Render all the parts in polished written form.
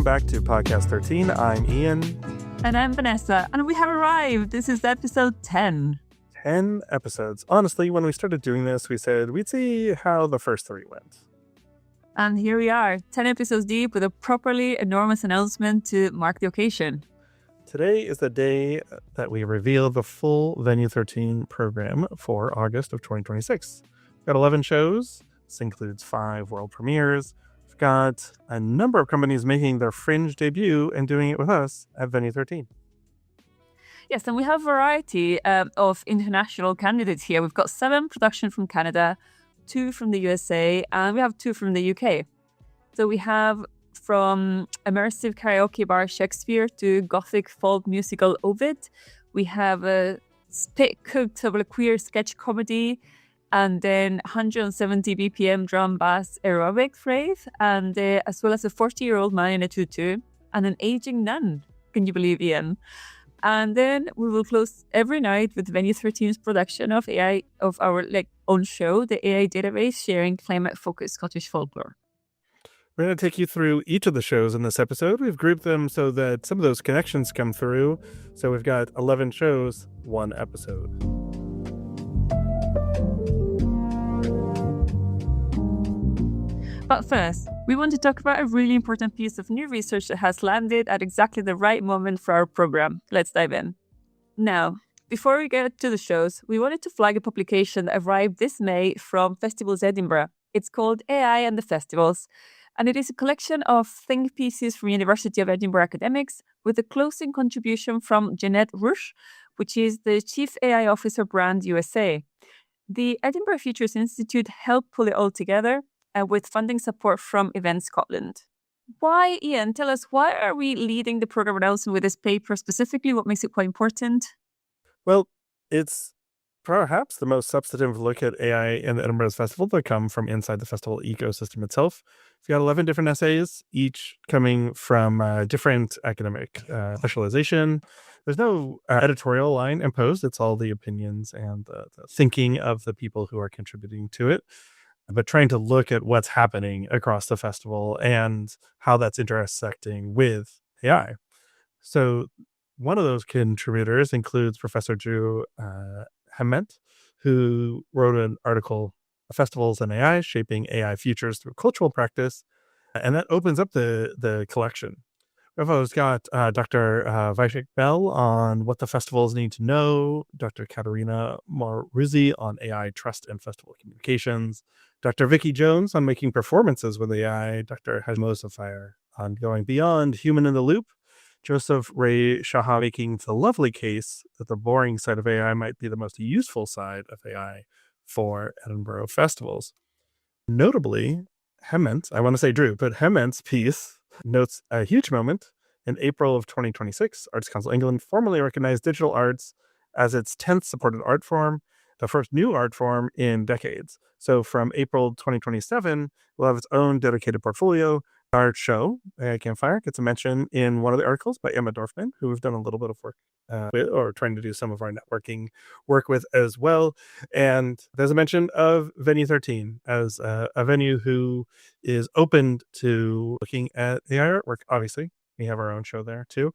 back to Podcast 13. I'm Ian. And I'm Vanessa, and we have arrived. This is episode 10. 10 episodes. Honestly, when we started doing this, we said we'd see how the first 3 went. And here we are, 10 episodes deep with a properly enormous announcement to mark the occasion. Today is the day that we reveal the full Venue 13 program for August of 2026. We've got 11 shows. This includes 5 world premieres. We've got a number of companies making their Fringe debut and doing it with us at Venue 13. Yes, and we have a variety of international candidates here. We've got 7 productions from Canada, 2 from the USA, and we have 2 from the UK. So we have from immersive karaoke bar Shakespeare to gothic folk musical Ovid. We have a spit-cooked of a queer sketch comedy, and then 170 BPM drum bass aerobic phrase, and as well as a 40-year-old man in a tutu and an aging nun. Can you believe, Ian? And then we will close every night with Venue 13's production of AI of our own show, the AI database sharing climate-focused Scottish folklore. We're going to take you through each of the shows in this episode. We've grouped them so that some of those connections come through. So we've got 11 shows, 1 episode. But first, we want to talk about a really important piece of new research that has landed at exactly the right moment for our program. Let's dive in. Now, before we get to the shows, we wanted to flag a publication that arrived this May from Festivals Edinburgh. It's called AI and the Festivals, and it is a collection of think pieces from University of Edinburgh academics with a closing contribution from Janette Roush, which is the Chief AI Officer Brand USA. The Edinburgh Futures Institute helped pull it all together, with funding support from Event Scotland. Why, Ian, tell us, why are we leading the program announcement with this paper specifically? What makes it quite important? Well, it's perhaps the most substantive look at AI in the Edinburgh Festival that come from inside the festival ecosystem itself. We've got 11 different essays, each coming from different academic specialization. There's no editorial line imposed. It's all the opinions and the thinking of the people who are contributing to it, but trying to look at what's happening across the festival and how that's intersecting with AI. So one of those contributors includes Professor Drew Hement, who wrote an article, Festivals and AI, Shaping AI Futures Through Cultural Practice, and that opens up the collection. We've also got Dr. Vaishek Bell on what the festivals need to know, Dr. Katerina Moruzzi on AI trust and festival communications, Dr. Vicky Jones on making performances with AI, Dr. Hajmo Safire on going beyond human in the loop, Joseph Ray Shaha making the lovely case that the boring side of AI might be the most useful side of AI for Edinburgh festivals. Notably, Hement, I want to say Drew, but Hement's piece notes a huge moment. In April of 2026, Arts Council England formally recognized digital arts as its 10th supported art form, the first new art form in decades. So from April 2027, we'll have its own dedicated portfolio. Our show, Campfire, gets a mention in one of the articles by Emma Dorfman, who we've done a little bit of work with, or trying to do some of our networking work with as well. And there's a mention of Venue 13 as a venue who is open to looking at AI artwork. Obviously, we have our own show there too.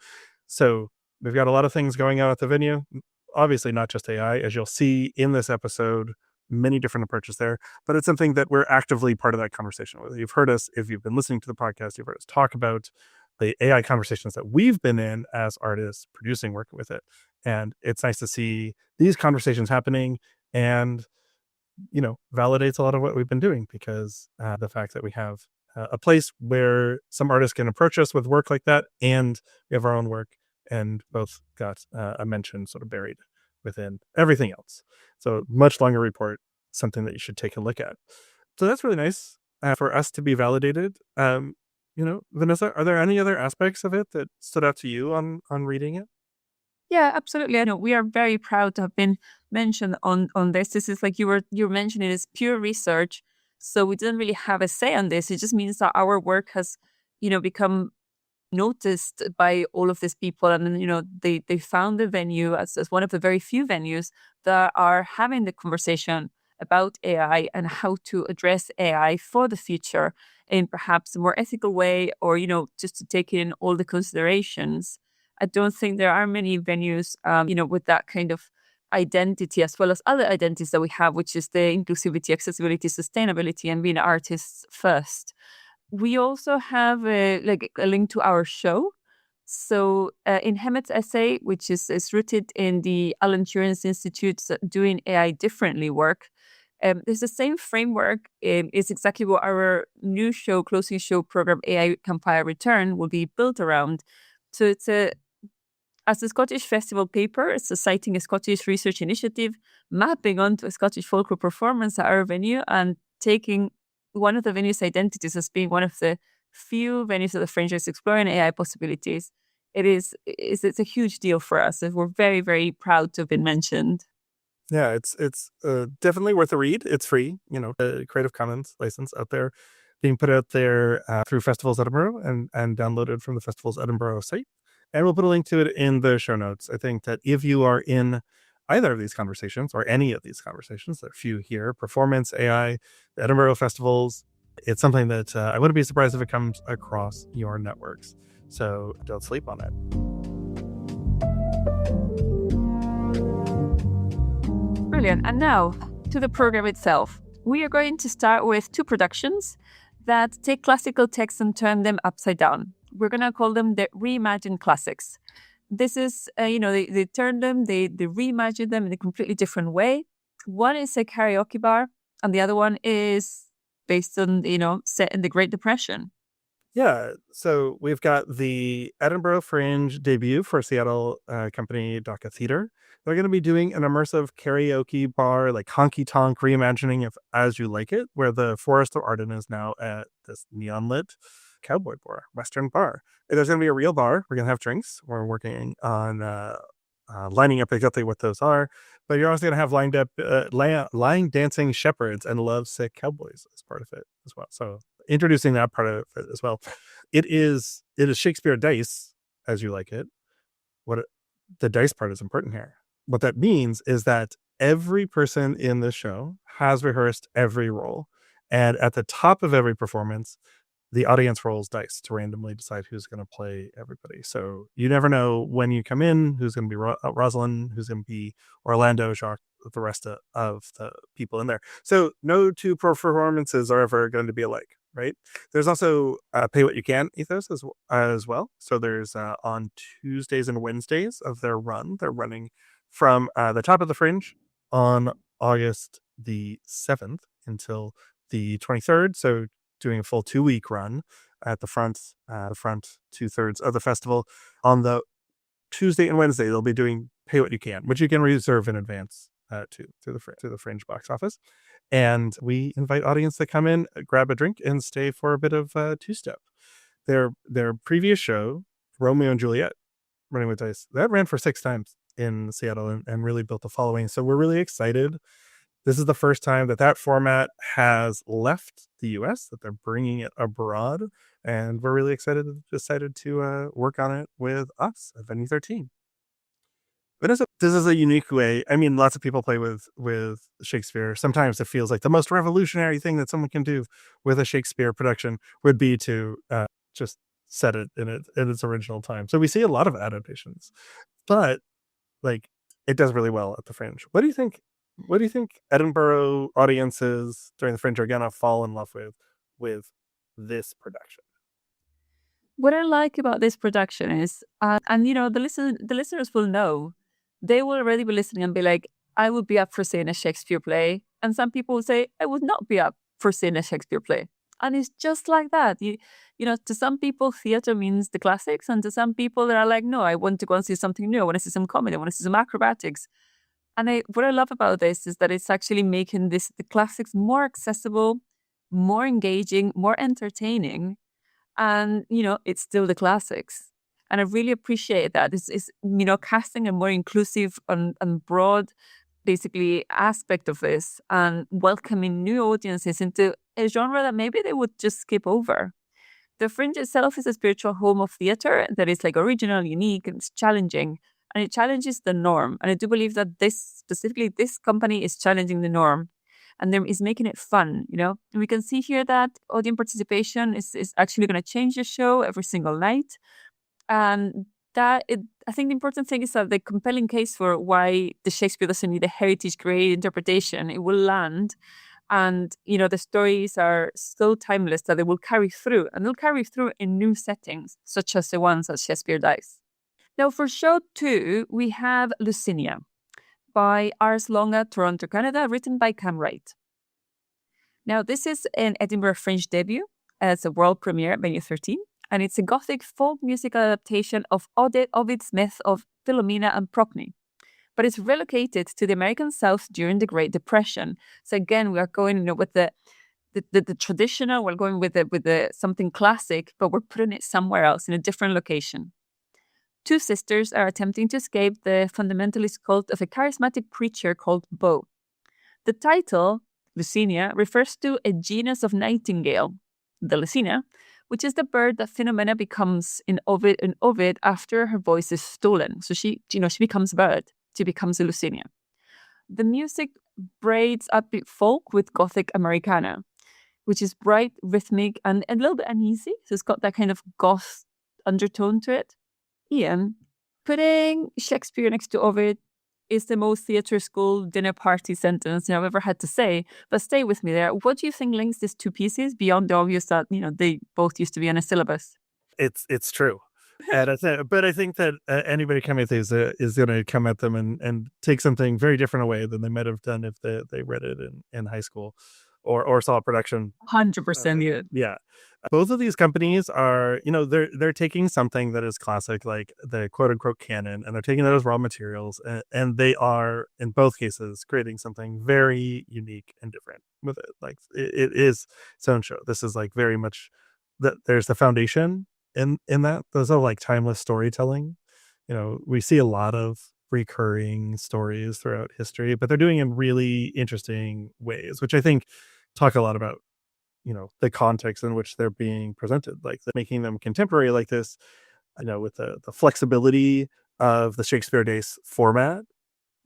So we've got a lot of things going on at the venue. Obviously, not just AI, as you'll see in this episode, many different approaches there, but it's something that we're actively part of that conversation with. You've heard us, if you've been listening to the podcast, you've heard us talk about the AI conversations that we've been in as artists producing work with it. And it's nice to see these conversations happening and, validates a lot of what we've been doing, because the fact that we have a place where some artists can approach us with work like that, and we have our own work, and both got a mention sort of buried within everything else. So much longer report, something that you should take a look at. So that's really nice for us to be validated. Vanessa, are there any other aspects of it that stood out to you on reading it? Yeah, absolutely. I know we are very proud to have been mentioned on this. This is like you were mentioning, it's pure research. So we didn't really have a say on this. It just means that our work has, become noticed by all of these people, and then they found the venue as one of the very few venues that are having the conversation about AI and how to address AI for the future in perhaps a more ethical way, or, just to take in all the considerations. I don't think there are many venues, with that kind of identity, as well as other identities that we have, which is the inclusivity, accessibility, sustainability, and being artists first. We also have a link to our show. So in Hemmet's essay, which is rooted in the Alan Turing Institute doing AI differently work, there's the same framework. It's exactly what our new show, closing show program, AI Campfire Return, will be built around. So it's as a Scottish festival paper, it's citing a Scottish research initiative, mapping onto a Scottish folklore performance at our venue, and taking one of the venue's identities as being one of the few venues of the Fringe is exploring AI possibilities. It's a huge deal for us, and we're very, very proud to have been mentioned. Yeah, it's definitely worth a read. It's free, a Creative Commons license out there, being put out there through Festivals Edinburgh and downloaded from the Festivals Edinburgh site. And we'll put a link to it in the show notes. I think that if you are in either of these conversations or any of these conversations, there are a few here, performance, AI, the Edinburgh festivals, it's something that I wouldn't be surprised if it comes across your networks. So don't sleep on it. Brilliant. And now to the program itself. We are going to start with two productions that take classical texts and turn them upside down. We're going to call them the reimagined classics. This is, they turn them, they reimagine them in a completely different way. One is a karaoke bar, and the other one is based on, set in the Great Depression. Yeah, so we've got the Edinburgh Fringe debut for Seattle company DACA Theatre. They're going to be doing an immersive karaoke bar, like honky-tonk reimagining of As You Like It, where the Forest of Arden is now at this neon-lit cowboy bar, Western bar. There's going to be a real bar. We're going to have drinks. We're working on lining up exactly what those are. But you're also going to have line dancing shepherds and lovesick cowboys as part of it as well. So introducing that part of it as well. It is Shakespeare dice, As You Like It. The dice part is important here. What that means is that every person in the show has rehearsed every role. And at the top of every performance, the audience rolls dice to randomly decide who's going to play everybody. So you never know when you come in who's going to be Rosalind, who's going to be Orlando, Jacques, the rest of the people in there. So no two performances are ever going to be alike, right? There's also pay what you can ethos as well. So there's on Tuesdays and Wednesdays of their run, they're running from the top of the Fringe on August the 7th until the 23rd. So doing a full 2-week run at the front 2/3 of the festival. On the Tuesday and Wednesday, they'll be doing pay what you can, which you can reserve in advance through the Fringe box office. And we invite audience to come in, grab a drink, and stay for a bit of two-step. Their previous show, Romeo and Juliet, Running with Dice, that ran for 6 times in Seattle and really built a following. So we're really excited. This is the first time that format has left the US, that they're bringing it abroad. And we're really decided to work on it with us at Venue 13. Vanessa, this is a unique way. I mean, lots of people play with Shakespeare. Sometimes it feels like the most revolutionary thing that someone can do with a Shakespeare production would be to just set it in its original time. So we see a lot of adaptations, but it does really well at the Fringe. What do you think Edinburgh audiences during the Fringe are gonna fall in love with this production? What I like about this production is, the listeners will know, they will already be listening and be like, I would be up for seeing a Shakespeare play. And some people will say, I would not be up for seeing a Shakespeare play. And it's just like that. To some people, theater means the classics. And to some people, they are like, no, I want to go and see something new. I want to see some comedy. I want to see some acrobatics. And what I love about this is that it's actually making the classics more accessible, more engaging, more entertaining. And, it's still the classics. And I really appreciate that. It's casting a more inclusive and broad, basically, aspect of this and welcoming new audiences into a genre that maybe they would just skip over. The Fringe itself is a spiritual home of theater that is original, unique, and it's challenging. And it challenges the norm. And I do believe that this company is challenging the norm. and is making it fun, And we can see here that audience participation is actually going to change the show every single night. And I think the important thing is that the compelling case for why the Shakespeare doesn't need a heritage grade interpretation, it will land. And, the stories are so timeless that they will carry through, and they'll carry through in new settings, such as the ones that Shakespeare dies. Now, for show 2, we have Lucinia by Ars Longa, Toronto, Canada, written by Cam Wright. Now, this is an Edinburgh Fringe debut as a world premiere at Venue 13, and it's a Gothic folk music adaptation of Ovid's myth of Philomena and Procne. But it's relocated to the American South during the Great Depression. So again, we are going, with the traditional. We're going with the something classic, but we're putting it somewhere else in a different location. 2 sisters are attempting to escape the fundamentalist cult of a charismatic preacher called Beau. The title, Lucinia, refers to a genus of nightingale, the Lucinia, which is the bird that Philomena becomes in Ovid after her voice is stolen. So she becomes a bird. She becomes a Lucinia. The music braids upbeat folk with Gothic Americana, which is bright, rhythmic, and a little bit uneasy. So it's got that kind of goth undertone to it. Ian, putting Shakespeare next to Ovid is the most theatre school dinner party sentence I've ever had to say, but stay with me there. What do you think links these 2 pieces beyond the obvious that, they both used to be in a syllabus? It's true. But I think that anybody coming at these is going to come at them and take something very different away than they might have done if they read it in high school or saw a production. 100%. Yeah. Both of these companies are, they're taking something that is classic, like the quote unquote canon, and they're taking that as raw materials, and they are, in both cases, creating something very unique and different with it. Like it is its own show. This is like very much that there's the foundation in that. Those are like timeless storytelling. We see a lot of recurring stories throughout history, but they're doing it in really interesting ways, which I think talk a lot about the context in which they're being presented, like making them contemporary like this, with the flexibility of the Shakespeare Days format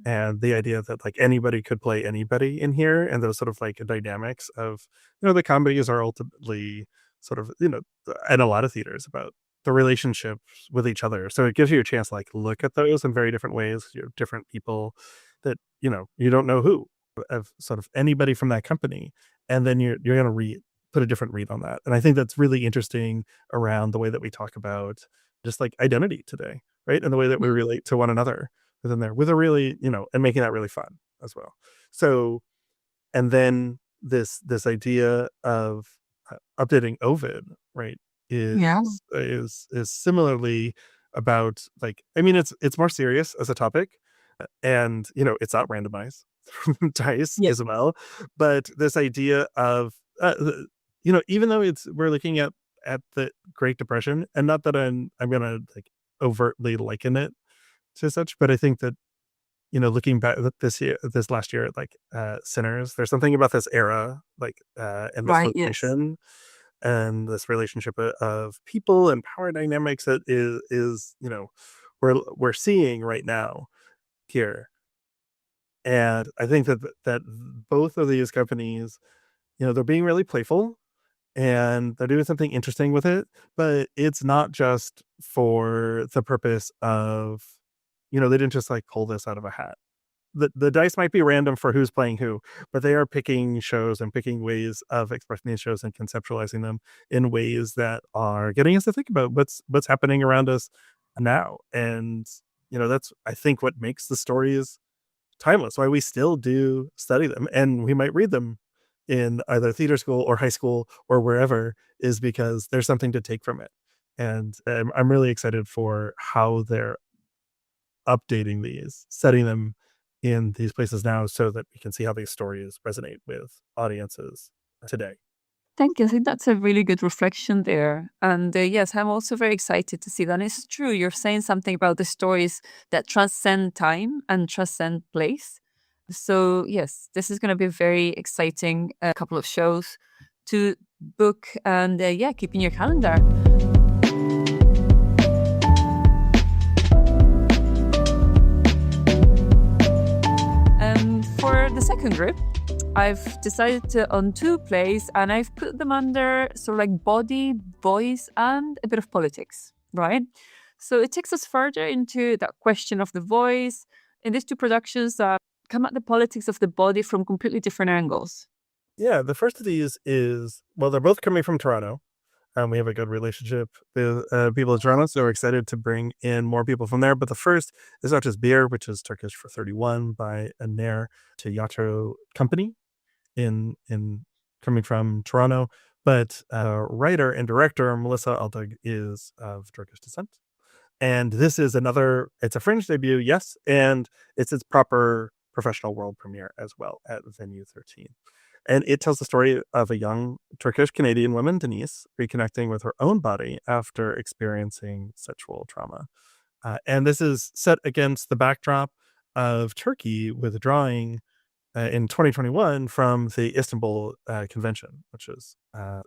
and the idea that like anybody could play anybody in here, and those sort of like dynamics of the comedies are ultimately sort of in a lot of theaters about the relationships with each other. So it gives you a chance to like look at those in very different ways. Different people that you don't know who of sort of anybody from that company, and then you're going to put a different read on that. And I think that's really interesting around the way that we talk about just like identity today, right? And the way that we relate to one another within there, with a really and making that really fun as well. So, and then this idea of updating Ovid, right, is similarly about like, I mean, it's more serious as a topic, and it's not randomized dice as well, but this idea of even though we're looking at the Great Depression, and not that I'm gonna like overtly liken it to such, but I think that looking back this last year at like Sinners, there's something about this era, like and this location and this relationship of people and power dynamics that is we're seeing right now here. And I think that both of these companies, they're being really playful and they're doing something interesting with it, but it's not just for the purpose of, they didn't just like pull this out of a hat. The dice might be random for who's playing who, but they are picking shows and picking ways of expressing these shows and conceptualizing them in ways that are getting us to think about what's happening around us now. And, that's, I think, what makes the stories timeless, why we still do study them, and we might read them in either theater school or high school or wherever, is because there's something to take from it. And I'm really excited for how they're updating these, setting them in these places now so that we can see how these stories resonate with audiences today. Thank you. I think that's a really good reflection there. And yes, I'm also very excited to see that. And it's true, you're saying something about the stories that transcend time and transcend place. So yes, this is going to be a very exciting couple of shows to book and keep in your calendar. And for the second group, I've decided to on 2 plays, and I've put them under sort of like body, voice, and a bit of politics, right? So it takes us further into that question of the voice. In these 2 productions, come at the politics of the body from completely different angles. Yeah, the first of these is, well, they're both coming from Toronto. We have a good relationship with people in Toronto, so we're excited to bring in more people from there. But the first is not just beer, which is Turkish for 31 by Aner Tiyatro Company in coming from Toronto. But writer and director Melissa Altag is of Turkish descent. And this is it's a Fringe debut, yes, and it's its proper professional world premiere as well at Venue 13. And it tells the story of a young Turkish Canadian woman, Denise, reconnecting with her own body after experiencing sexual trauma. And this is set against the backdrop of Turkey withdrawing in 2021 from the Istanbul Convention, which is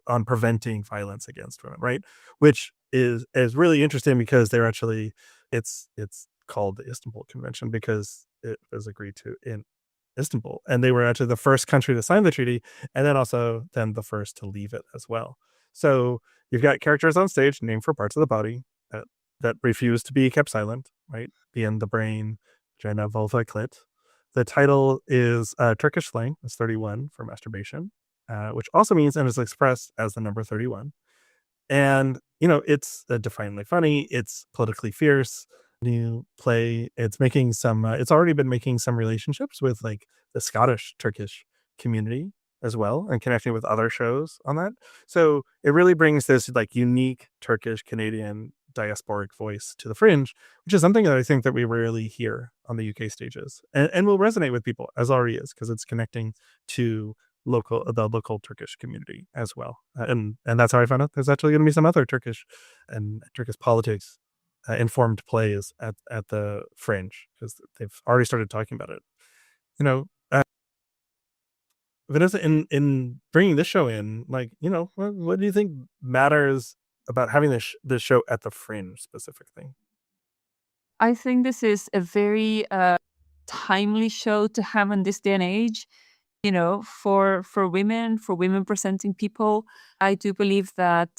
on preventing violence against women, right? Which is really interesting because they're actually, it's called the Istanbul Convention because it was agreed to in Istanbul, and they were actually the first country to sign the treaty, and then the first to leave it as well. So you've got characters on stage named for parts of the body that refuse to be kept silent, right? Being the brain, vagina, vulva, clit. The title is Turkish slang, it's 31 for masturbation, which also means and is expressed as the number 31. And, it's defiantly funny. It's politically fierce. New play. It's making it's already been making some relationships with like the Scottish Turkish community as well and connecting with other shows on that. So it really brings this like unique Turkish Canadian diasporic voice to the Fringe, which is something that I think that we rarely hear on the UK stages and will resonate with people as already is because it's connecting to the local Turkish community as well. And that's how I found out there's actually going to be some other Turkish politics informed plays at the Fringe because they've already started talking about it. Vanessa, in bringing this show in, like, what do you think matters about having this show at the Fringe specifically? I think this is a very timely show to have in this day and age. For women presenting people, I do believe that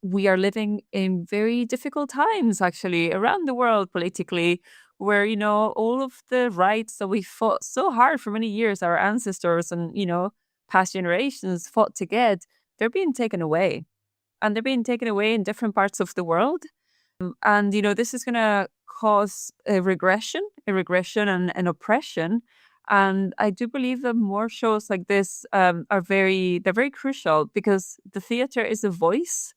we are living in very difficult times, actually, around the world politically, where, all of the rights that we fought so hard for many years, our ancestors and, past generations fought to get, they're being taken away. And they're being taken away in different parts of the world. And, this is going to cause a regression and oppression. And I do believe that more shows like this they're very crucial because the theater is a voice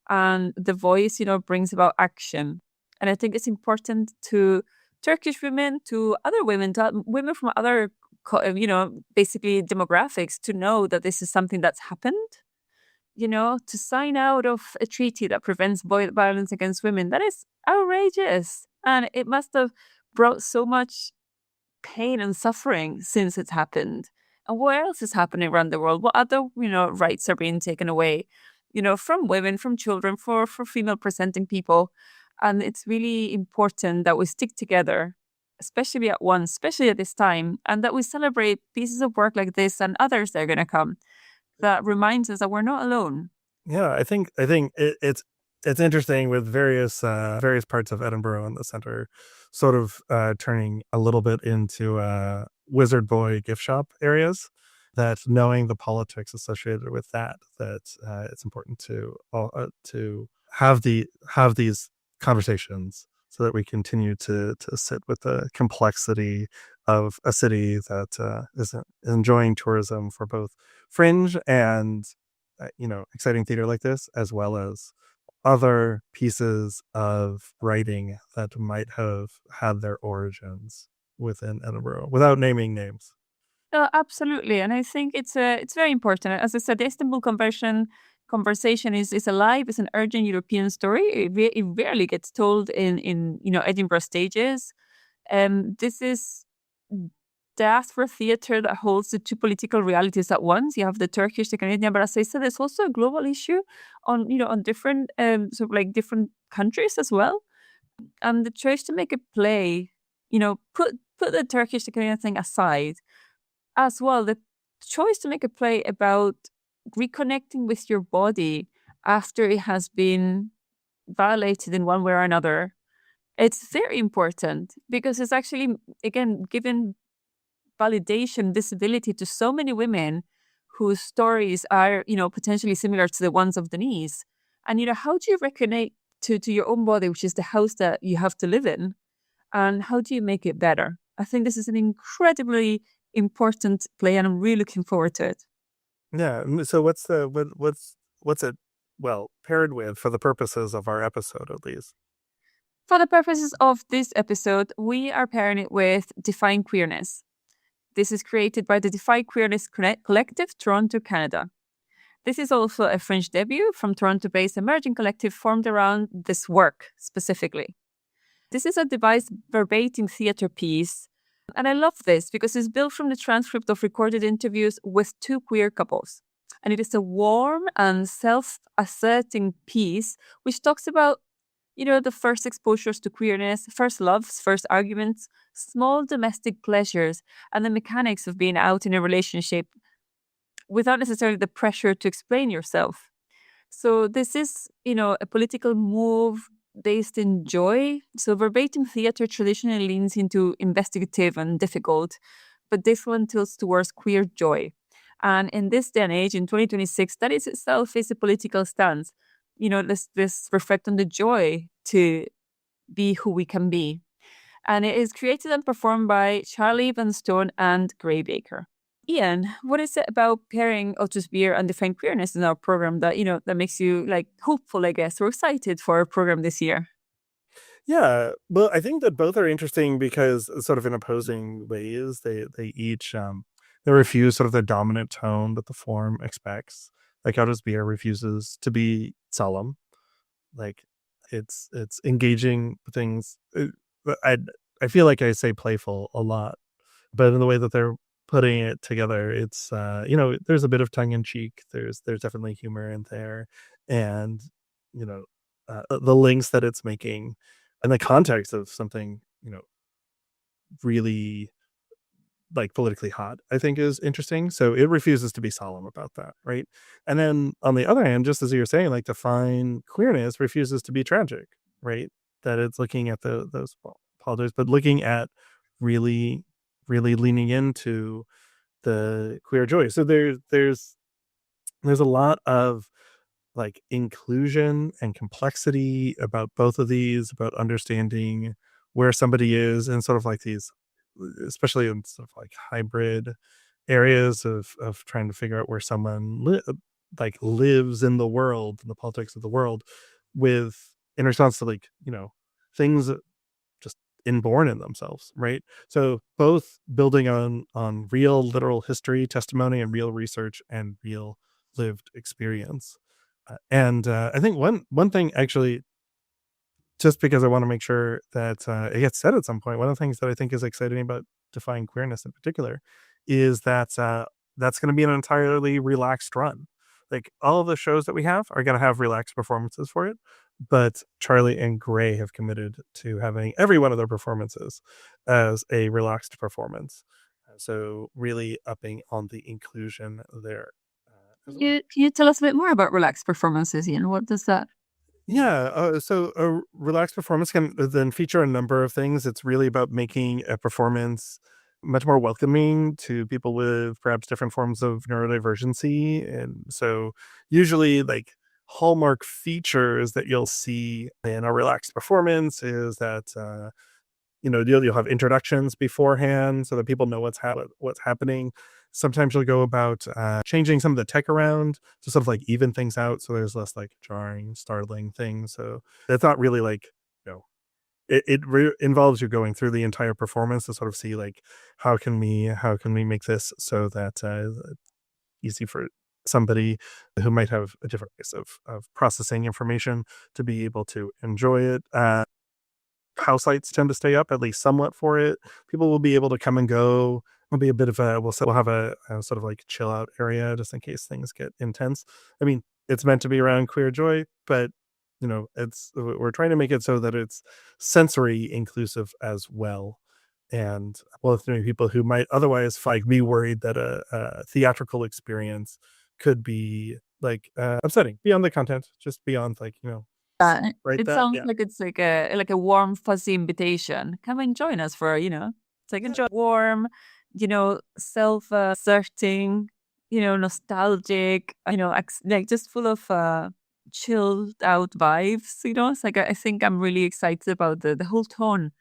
and the voice, brings about action. And I think it's important to Turkish women, to other women, to women from other, basically demographics to know that this is something that's happened. To sign out of a treaty that prevents violence against women, that is outrageous. And it must have brought so much pain and suffering since it's happened. And what else is happening around the world? What other, rights are being taken away, from women, from children, for female presenting people. And it's really important that we stick together, especially at this time, and that we celebrate pieces of work like this and others that are going to come. That reminds us that we're not alone. Yeah, I think it's interesting with various parts of Edinburgh and the center sort of turning a little bit into wizard boy gift shop areas, that knowing the politics associated with that it's important to have these conversations so that we continue to sit with the complexity of a city that is enjoying tourism for both Fringe and exciting theater like this, as well as other pieces of writing that might have had their origins within Edinburgh without naming names. Absolutely, and I think it's very important. As I said, the Istanbul conversation is alive. It's an urgent European story. It rarely gets told in Edinburgh stages. This is diaspora theater that holds the 2 political realities at once. You have the Turkish, the Canadian, but as I said, there's also a global issue on different sort of like different countries as well. And the choice to make a play, put the Turkish, the Canadian thing aside as well. The choice to make a play about reconnecting with your body after it has been violated in one way or another, it's very important because it's actually, again, given validation, visibility to so many women whose stories are, potentially similar to the ones of Denise. And, how do you reconnect to your own body, which is the house that you have to live in? And how do you make it better? I think this is an incredibly important play, and I'm really looking forward to it. Yeah. So what's it paired with for the purposes of our episode at least? For the purposes of this episode, we are pairing it with Define Queerness. This is created by the Defy Queerness Collective, Toronto, Canada. This is also a Fringe debut from Toronto-based emerging collective formed around this work specifically. This is a devised verbatim theatre piece, and I love this because it's built from the transcript of recorded interviews with two queer couples. And it is a warm and self-asserting piece which talks about, the first exposures to queerness, first loves, first arguments, small domestic pleasures, and the mechanics of being out in a relationship without necessarily the pressure to explain yourself. So this is, a political move based in joy. So verbatim theater traditionally leans into investigative and difficult, but this one tilts towards queer joy. And in this day and age, in 2026, that is itself is a political stance. This reflect on the joy to be who we can be. And it is created and performed by Charlie Van Stone and Gray Baker. Ian, what is it about pairing Otis Beer and Define Queerness in our program that, that makes you hopeful, I guess, or excited for our program this year? Yeah, well, I think that both are interesting because sort of in opposing ways, they each they refuse sort of the dominant tone that the form expects. Like Otis Beer refuses to be solemn, like it's engaging things. I feel like I say playful a lot, but in the way that they're putting it together, it's there's a bit of tongue in cheek. There's definitely humor in there, and you know the links that it's making, and the context of something really politically hot, I think is interesting. So it refuses to be solemn about that, right? And then on the other hand, just as you were saying, Define Queerness refuses to be tragic, right? That it's looking at those politics, but looking at really, really leaning into the queer joy. So there's a lot of inclusion and complexity about both of these, about understanding where somebody is, and sort of these, especially in sort of hybrid areas of trying to figure out where someone lives in the world, in the politics of the world, with in response to things just inborn in themselves, right? So both building on real literal history, testimony, and real research and real lived experience. And I think one thing, actually, just because I want to make sure that it gets said at some point, one of the things that I think is exciting about Defying Queerness in particular is that that's going to be an entirely relaxed run. All of the shows that we have are going to have relaxed performances for it, but Charlie and Gray have committed to having every one of their performances as a relaxed performance. So really upping on the inclusion there. Can you tell us a bit more about relaxed performances, Ian? What does that? Yeah, so a relaxed performance can then feature a number of things. It's really about making a performance much more welcoming to people with perhaps different forms of neurodivergency. And so usually hallmark features that you'll see in a relaxed performance is that you'll have introductions beforehand so that people know what's happening. Sometimes you'll go about changing some of the tech around to sort of even things out, so there's less jarring, startling things. So that's not really involves you going through the entire performance to sort of see how can we make this so that easy for somebody who might have a different ways of processing information to be able to enjoy it. House lights tend to stay up at least somewhat for it. People will be able to come and go. It'll be a bit of we'll have a sort of chill out area just in case things get intense. I mean, it's meant to be around queer joy, but we're trying to make it so that it's sensory inclusive as well. and welcoming people who might otherwise be worried that a theatrical experience could be upsetting beyond the content, just beyond right It that sounds yeah like it's like a warm, fuzzy invitation. Come and join us for, it's like enjoy warm, self-asserting, nostalgic, like just full of chilled out vibes. It's like I think I'm really excited about the whole tone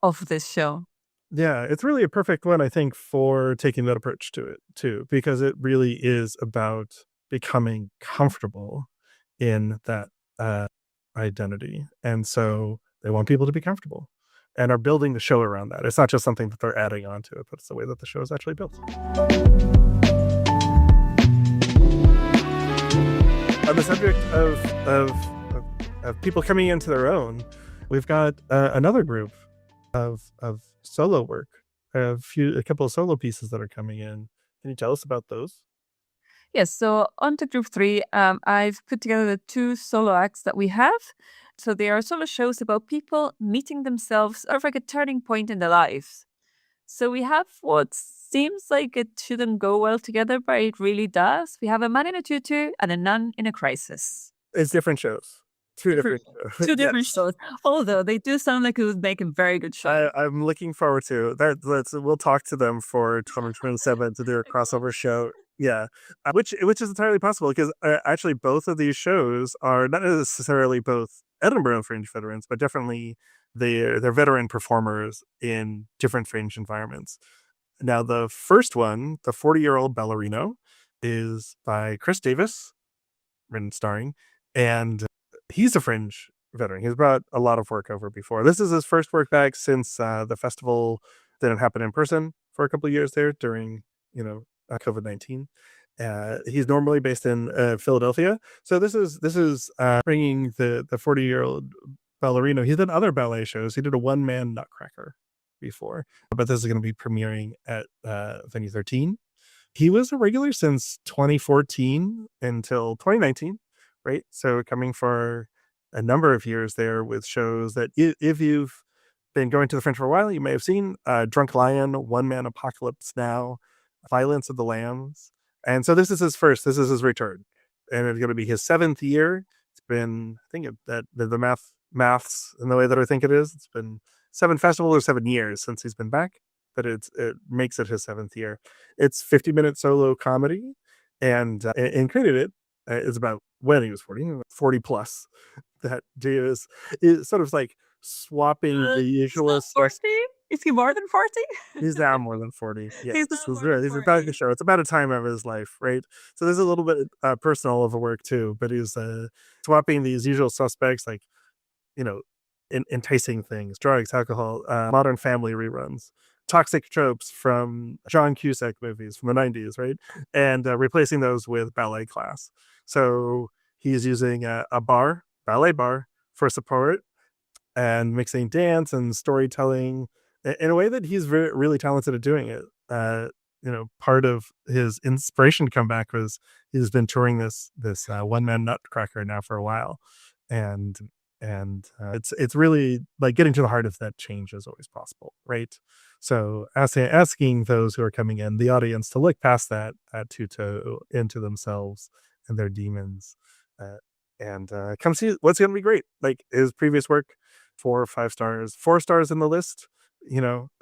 of this show. Yeah, it's really a perfect one, I think, for taking that approach to it too, because it really is about becoming comfortable in that identity. And so they want people to be comfortable and are building the show around that. It's not just something that they're adding on to it, but it's the way that the show is actually built. On the subject of people coming into their own, we've got another group of solo work, a couple of solo pieces that are coming in. Can you tell us about those? Yes, so on to group 3, I've put together the 2 solo acts that we have. So they are solo shows about people meeting themselves or like a turning point in their lives. So we have what seems like it shouldn't go well together, but it really does. We have a man in a tutu and a nun in a crisis. It's different shows. Two different shows. Two different Yes. shows. Although they do sound like it would make a very good show. I'm looking forward to that. We'll talk to them for 2027 to do a crossover show. Yeah, which is entirely possible because actually both of these shows are not necessarily both Edinburgh Fringe veterans, but definitely they're veteran performers in different Fringe environments. Now, the first one, the 40-year-old ballerino, is by Chris Davis, written starring, and he's a Fringe veteran. He's brought a lot of work over before. This is his first work back since the festival didn't happen in person for a couple of years there during, COVID-19. He's normally based in Philadelphia. So this is bringing the 40-year-old ballerino. He's done other ballet shows. He did a one-man Nutcracker before, but this is going to be premiering at Venue 13. He was a regular since 2014 until 2019, right? So coming for a number of years there with shows that if you've been going to the Fringe for a while, you may have seen Drunk Lion, One Man Apocalypse Now, Violence of the Lambs. And so this is his return. And it's going to be his 7th year. It's been, I think that the maths in the way that I think it is, it's been 7 festivals or 7 years since he's been back, but it makes it his 7th year. It's 50-minute solo comedy, and created it is about when he was 40 plus. That is sort of like swapping the usual 40? Is he more than 40? He's now more than 40. Yeah, He's about the show. It's about a time of his life, right? So there's a little bit personal of a work too, but he's swapping these usual suspects, like enticing things, drugs, alcohol, Modern Family reruns, toxic tropes from John Cusack movies from the 90s, right? And replacing those with ballet class. So he's using a ballet bar for support and mixing dance and storytelling in a way that he's really talented at doing it. Part of his inspiration comeback was he's been touring this one-man Nutcracker now for a while. And it's really like getting to the heart of that change is always possible, right? So asking those who are coming in, the audience, to look past that tutu into themselves and their demons, and come see what's going to be great. Like his previous work, 4 or 5 stars, 4 stars in the list.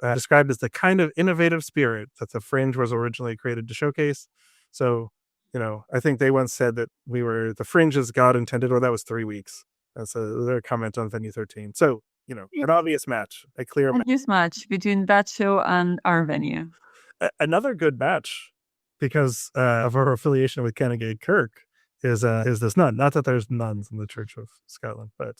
Described as the kind of innovative spirit that the Fringe was originally created to showcase. So, I think they once said that we were the Fringe as God intended, or that was 3 weeks. That's their comment on Venue 13. So, an obvious match, a clear match. Obvious match between that show and our venue. Another good match, because of our affiliation with Canongate Kirk, is this nun. Not that there's nuns in the Church of Scotland, but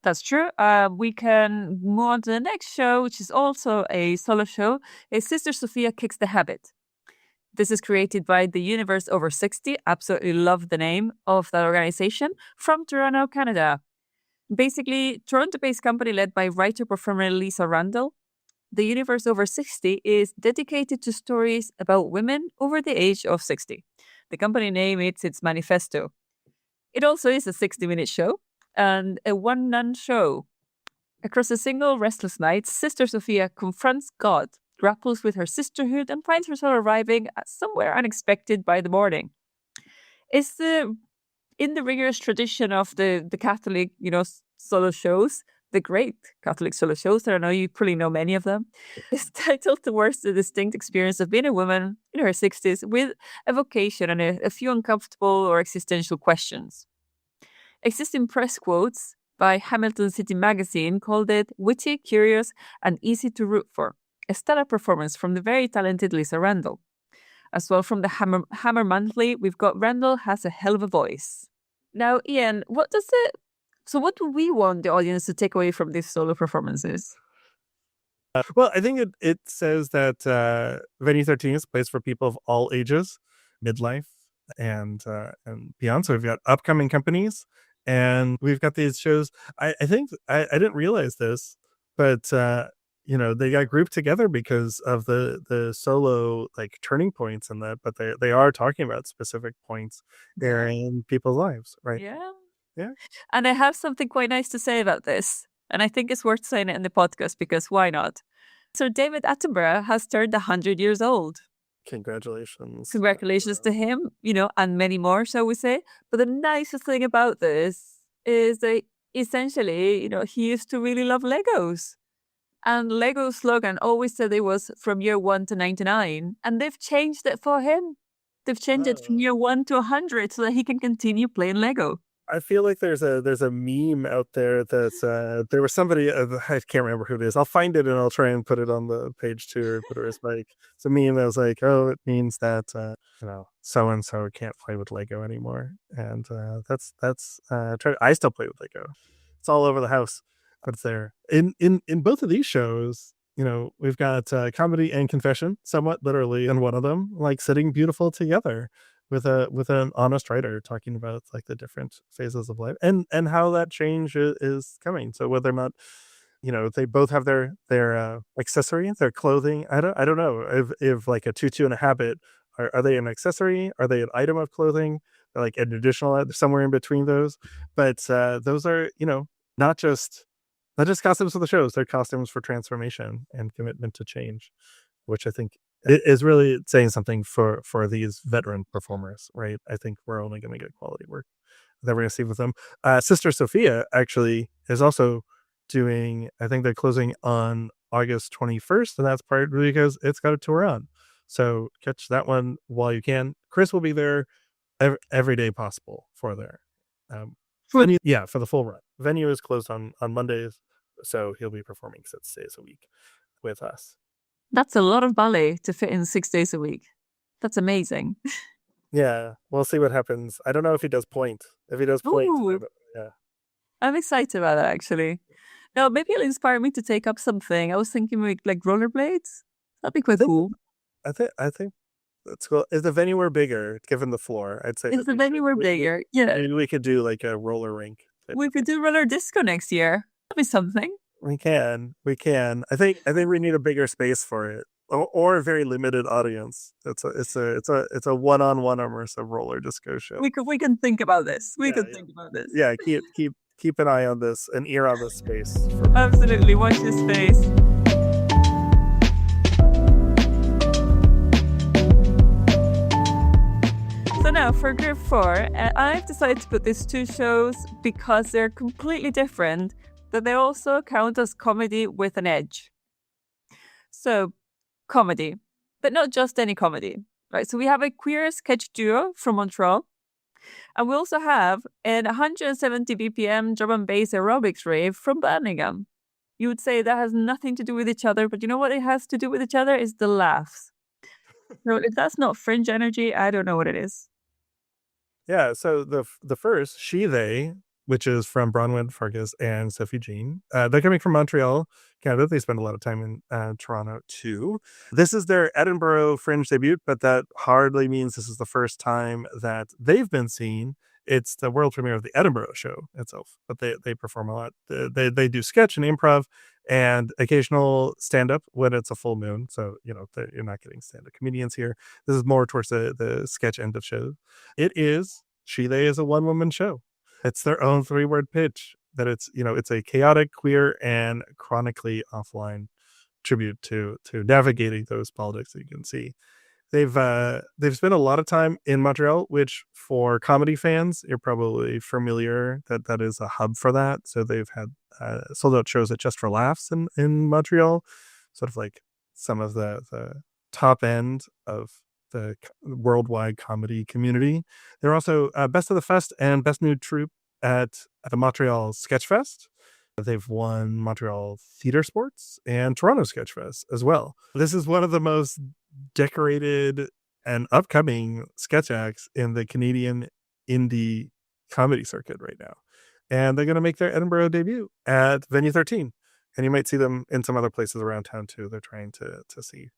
That's true. We can move on to the next show, which is also a solo show. Sister Sophia Kicks the Habit. This is created by the Universe Over 60. Absolutely love the name of that organization, from Toronto, Canada. Basically, Toronto-based company led by writer-performer Lisa Randall. The Universe Over 60 is dedicated to stories about women over the age of 60. The company name is its manifesto. It also is a 60-minute show and a one-nun show. Across a single restless night, Sister Sophia confronts God, grapples with her sisterhood, and finds herself arriving at somewhere unexpected by the morning. It's in the rigorous tradition of the Catholic, solo shows, the great Catholic solo shows. I know you probably know many of them. It's titled towards the distinct experience of being a woman in her 60s with a vocation and a few uncomfortable or existential questions. Existing press quotes by Hamilton City Magazine called it witty, curious, and easy to root for. A stellar performance from the very talented Lisa Randall. As well from the Hammer Monthly, we've got Randall has a hell of a voice. Now, Ian, what do we want the audience to take away from these solo performances? Well, I think it says that Venue 13 is a place for people of all ages, midlife, and beyond. So we've got upcoming companies, and we've got these shows. I think I didn't realize this, but they got grouped together because of the solo like turning points and that. But they are talking about specific points there in people's lives, right? Yeah. And I have something quite nice to say about this. And I think it's worth saying it in the podcast because why not? So David Attenborough has turned 100 years old. Congratulations. Congratulations to him, and many more, shall we say. But the nicest thing about this is that essentially, he used to really love Legos. And Lego's slogan always said it was from year 1 to 99. And they've changed it for him. They've changed it from year 1 to 100 so that he can continue playing Lego. I feel like there's a meme out there that's there was somebody I can't remember who it is. I'll find it and I'll try and put it on the page too, or put it as like it's a meme that was like, oh, it means that so and so can't play with Lego anymore, and that's I still play with Lego. It's all over the house, but it's there. In both of these shows, we've got comedy and confession, somewhat literally, in one of them, like sitting beautiful together with an honest writer talking about like the different phases of life and how that change is coming. So whether or not they both have their accessory, their clothing. I don't know if like a tutu and a habit are they an accessory? Are they an item of clothing? Or like an additional somewhere in between those? But those are not just costumes for the shows. They're costumes for transformation and commitment to change, which I think it is really saying something for these veteran performers, right? I think we're only going to get quality work that we're going to see with them. Sister Sophia actually is also doing, I think they're closing on August 21st, and that's partly because it's got a tour on. So catch that one while you can. Chris will be there every day possible for there. For the full run. Venue is closed on Mondays, so he'll be performing 6 days a week with us. That's a lot of ballet to fit in 6 days a week. That's amazing. Yeah, we'll see what happens. I don't know if he does point. If he does point, yeah. I'm excited about that, actually. No, maybe it'll inspire me to take up something. I was thinking like rollerblades. That'd be quite cool. I think that's cool. If the venue were bigger, given the floor, I'd say. If the venue were bigger, yeah. Maybe we could do like a roller rink. We could do roller disco next year. That'd be something. We can. I think we need a bigger space for it, or a very limited audience. It's a one-on-one immersive roller disco show. We can think about this. Think about this. Yeah, keep an eye on this, an ear on this space. Absolutely, watch this space. So now for group 4, I've decided to put these 2 shows because they're completely different, but they also count as comedy with an edge. So, comedy, but not just any comedy, right? So we have a queer sketch duo from Montreal, and we also have an 170 BPM drum and bass aerobics rave from Birmingham. You would say that has nothing to do with each other, but you know what it has to do with each other is the laughs. So if that's not fringe energy, I don't know what it is. Yeah, so the first, They, which is from Bronwyn Farkas and Sophie Jean. They're coming from Montreal, Canada. They spend a lot of time in Toronto too. This is their Edinburgh Fringe debut, but that hardly means this is the first time that they've been seen. It's the world premiere of the Edinburgh show itself, but they perform a lot. They do sketch and improv and occasional stand-up when it's a full moon. So, you're not getting stand-up comedians here. This is more towards the sketch end of show. They is a one-woman show. It's their own 3-word pitch. that it's a chaotic, queer, and chronically offline tribute to navigating those politics that you can see. They've spent a lot of time in Montreal, which for comedy fans, you're probably familiar that is a hub for that. So they've had sold out shows at Just for Laughs in Montreal, sort of like some of the top end of the worldwide comedy community. They're also Best of the Fest and Best New Troupe at the Montreal Sketch Fest. They've won Montreal Theatre Sports and Toronto Sketch Fest as well. This is one of the most decorated and upcoming sketch acts in the Canadian indie comedy circuit right now. And they're going to make their Edinburgh debut at Venue 13. And you might see them in some other places around town too. They're trying to see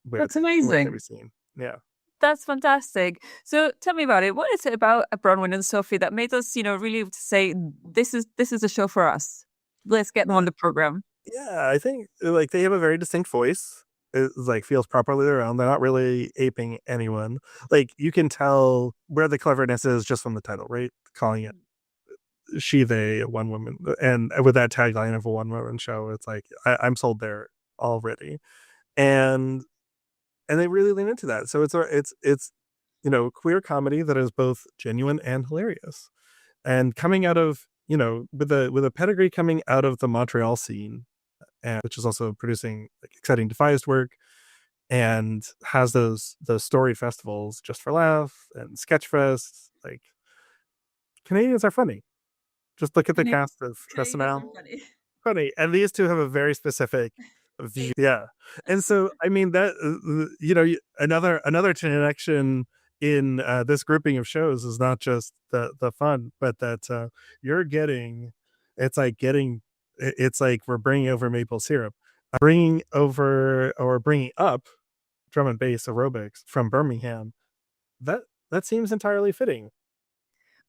where That's where amazing. can be seen. Yeah. That's fantastic. So tell me about it. What is it about Bronwyn and Sophie that made us, really say this is a show for us? Let's get them on the program. Yeah, I think like they have a very distinct voice. It like feels properly their own. They're not really aping anyone. Like you can tell where the cleverness is just from the title, right? Calling it she, they, one woman, and with that tagline of a one woman show, it's like I'm sold there already, and they really lean into that. So it's queer comedy that is both genuine and hilarious, and coming out of with a pedigree coming out of the Montreal scene, and which is also producing like exciting devised work, and has those storied festivals Just for Laugh and Sketchfest. Like Canadians are funny. Just look at the cast of SNL. Funny, and these two have a very specific view. Yeah, and so I mean that another connection in this grouping of shows is not just the fun, but that you're getting. It's like we're bringing over maple syrup, bringing up drum and bass aerobics from Birmingham. That seems entirely fitting.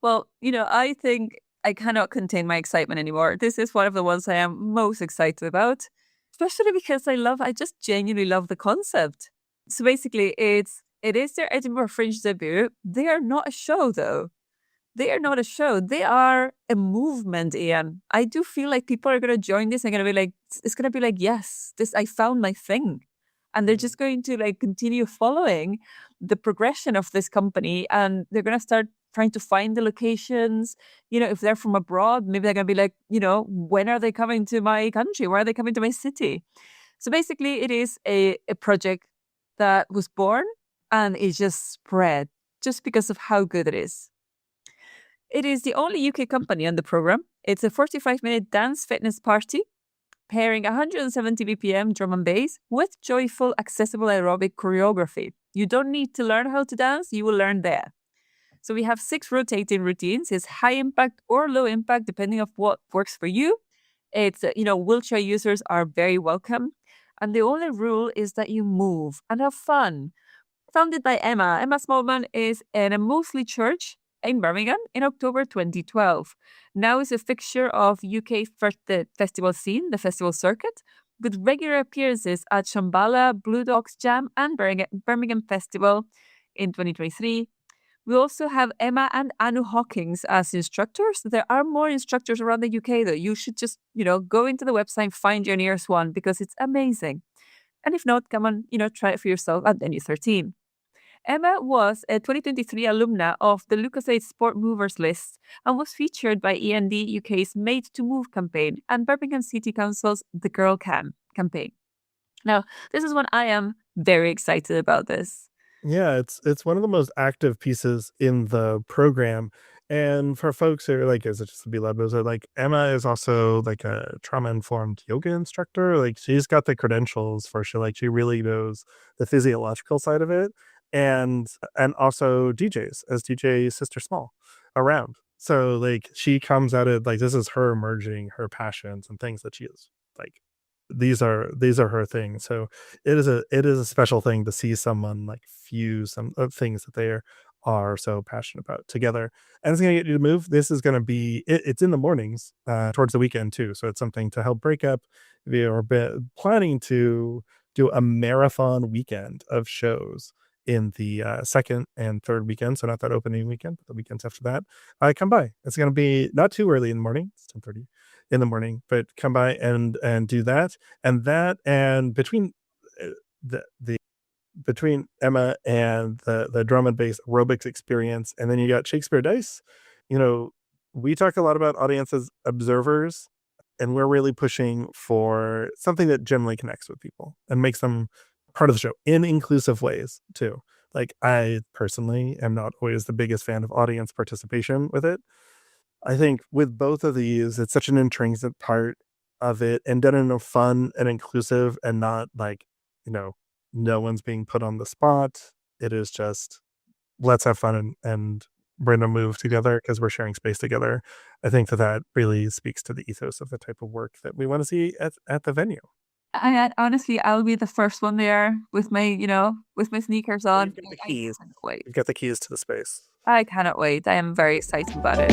Well, I think I cannot contain my excitement anymore. This is one of the ones I am most excited about, especially because I just genuinely love the concept. So basically, it is their Edinburgh Fringe debut. They are not a show, though. They are not a show. They are a movement, Ian. I do feel like people are going to join this and going to be like, it's going to be like, yes, I found my thing. And they're just going to like continue following the progression of this company, and they're going to start trying to find the locations. If they're from abroad, maybe they're going to be like, when are they coming to my country? Where are they coming to my city? So basically, it is a project that was born and it just spread just because of how good it is. It is the only UK company on the program. It's a 45-minute dance fitness party pairing 170 BPM drum and bass with joyful, accessible aerobic choreography. You don't need to learn how to dance, you will learn there. So we have 6 rotating routines. It's high impact or low impact, depending on what works for you. It's, wheelchair users are very welcome. And the only rule is that you move and have fun. Founded by Emma. Emma Smallman is in a mostly church in Birmingham in October 2012. Now is a fixture of UK festival scene, the festival circuit, with regular appearances at Shambhala, Blue Dogs Jam and Birmingham Festival in 2023. We also have Emma and Anu Hawkins as instructors. There are more instructors around the UK, though. You should just, go into the website, find your nearest one, because it's amazing. And if not, come on, try it for yourself at Venue 13. Emma was a 2023 alumna of the LucasAid Sport Movers list and was featured by E&D UK's Made to Move campaign and Birmingham City Council's The Girl Can campaign. Now, this is when I am very excited about this. Yeah, it's one of the most active pieces in the program. And for folks who are like, is it just to be led? Like Emma is also like a trauma-informed yoga instructor. Like she's got the credentials for she really knows the physiological side of it. And also DJs as DJ Sister Small around. So like she comes at it like this is her merging her passions and things that she is like these are her things. So it is a special thing to see someone like fuse some of things that they are so passionate about together. And it's gonna get you to move. This is gonna be it's in the mornings towards the weekend too. So it's something to help break up. We are planning to do a marathon weekend of shows in the second and third weekend, so not that opening weekend, but the weekends after that, come by. It's going to be not too early in the morning. It's 10:30 in the morning, but come by and do that. And between the between Emma and the drum and bass aerobics experience, and then you got Shakespeare Dice. We talk a lot about audience as observers, and we're really pushing for something that generally connects with people and makes them part of the show in inclusive ways too. Like, I personally am not always the biggest fan of audience participation with it. I think with both of these, it's such an intrinsic part of it, and done in a fun and inclusive, and not like, no one's being put on the spot. It is just, let's have fun and we're going to move together because we're sharing space together. I think that really speaks to the ethos of the type of work that we want to see at the venue. Honestly, I'll be the first one there with my, with my sneakers on. You've got the keys. I cannot wait. You've got the keys to the space. I cannot wait. I am very excited about it.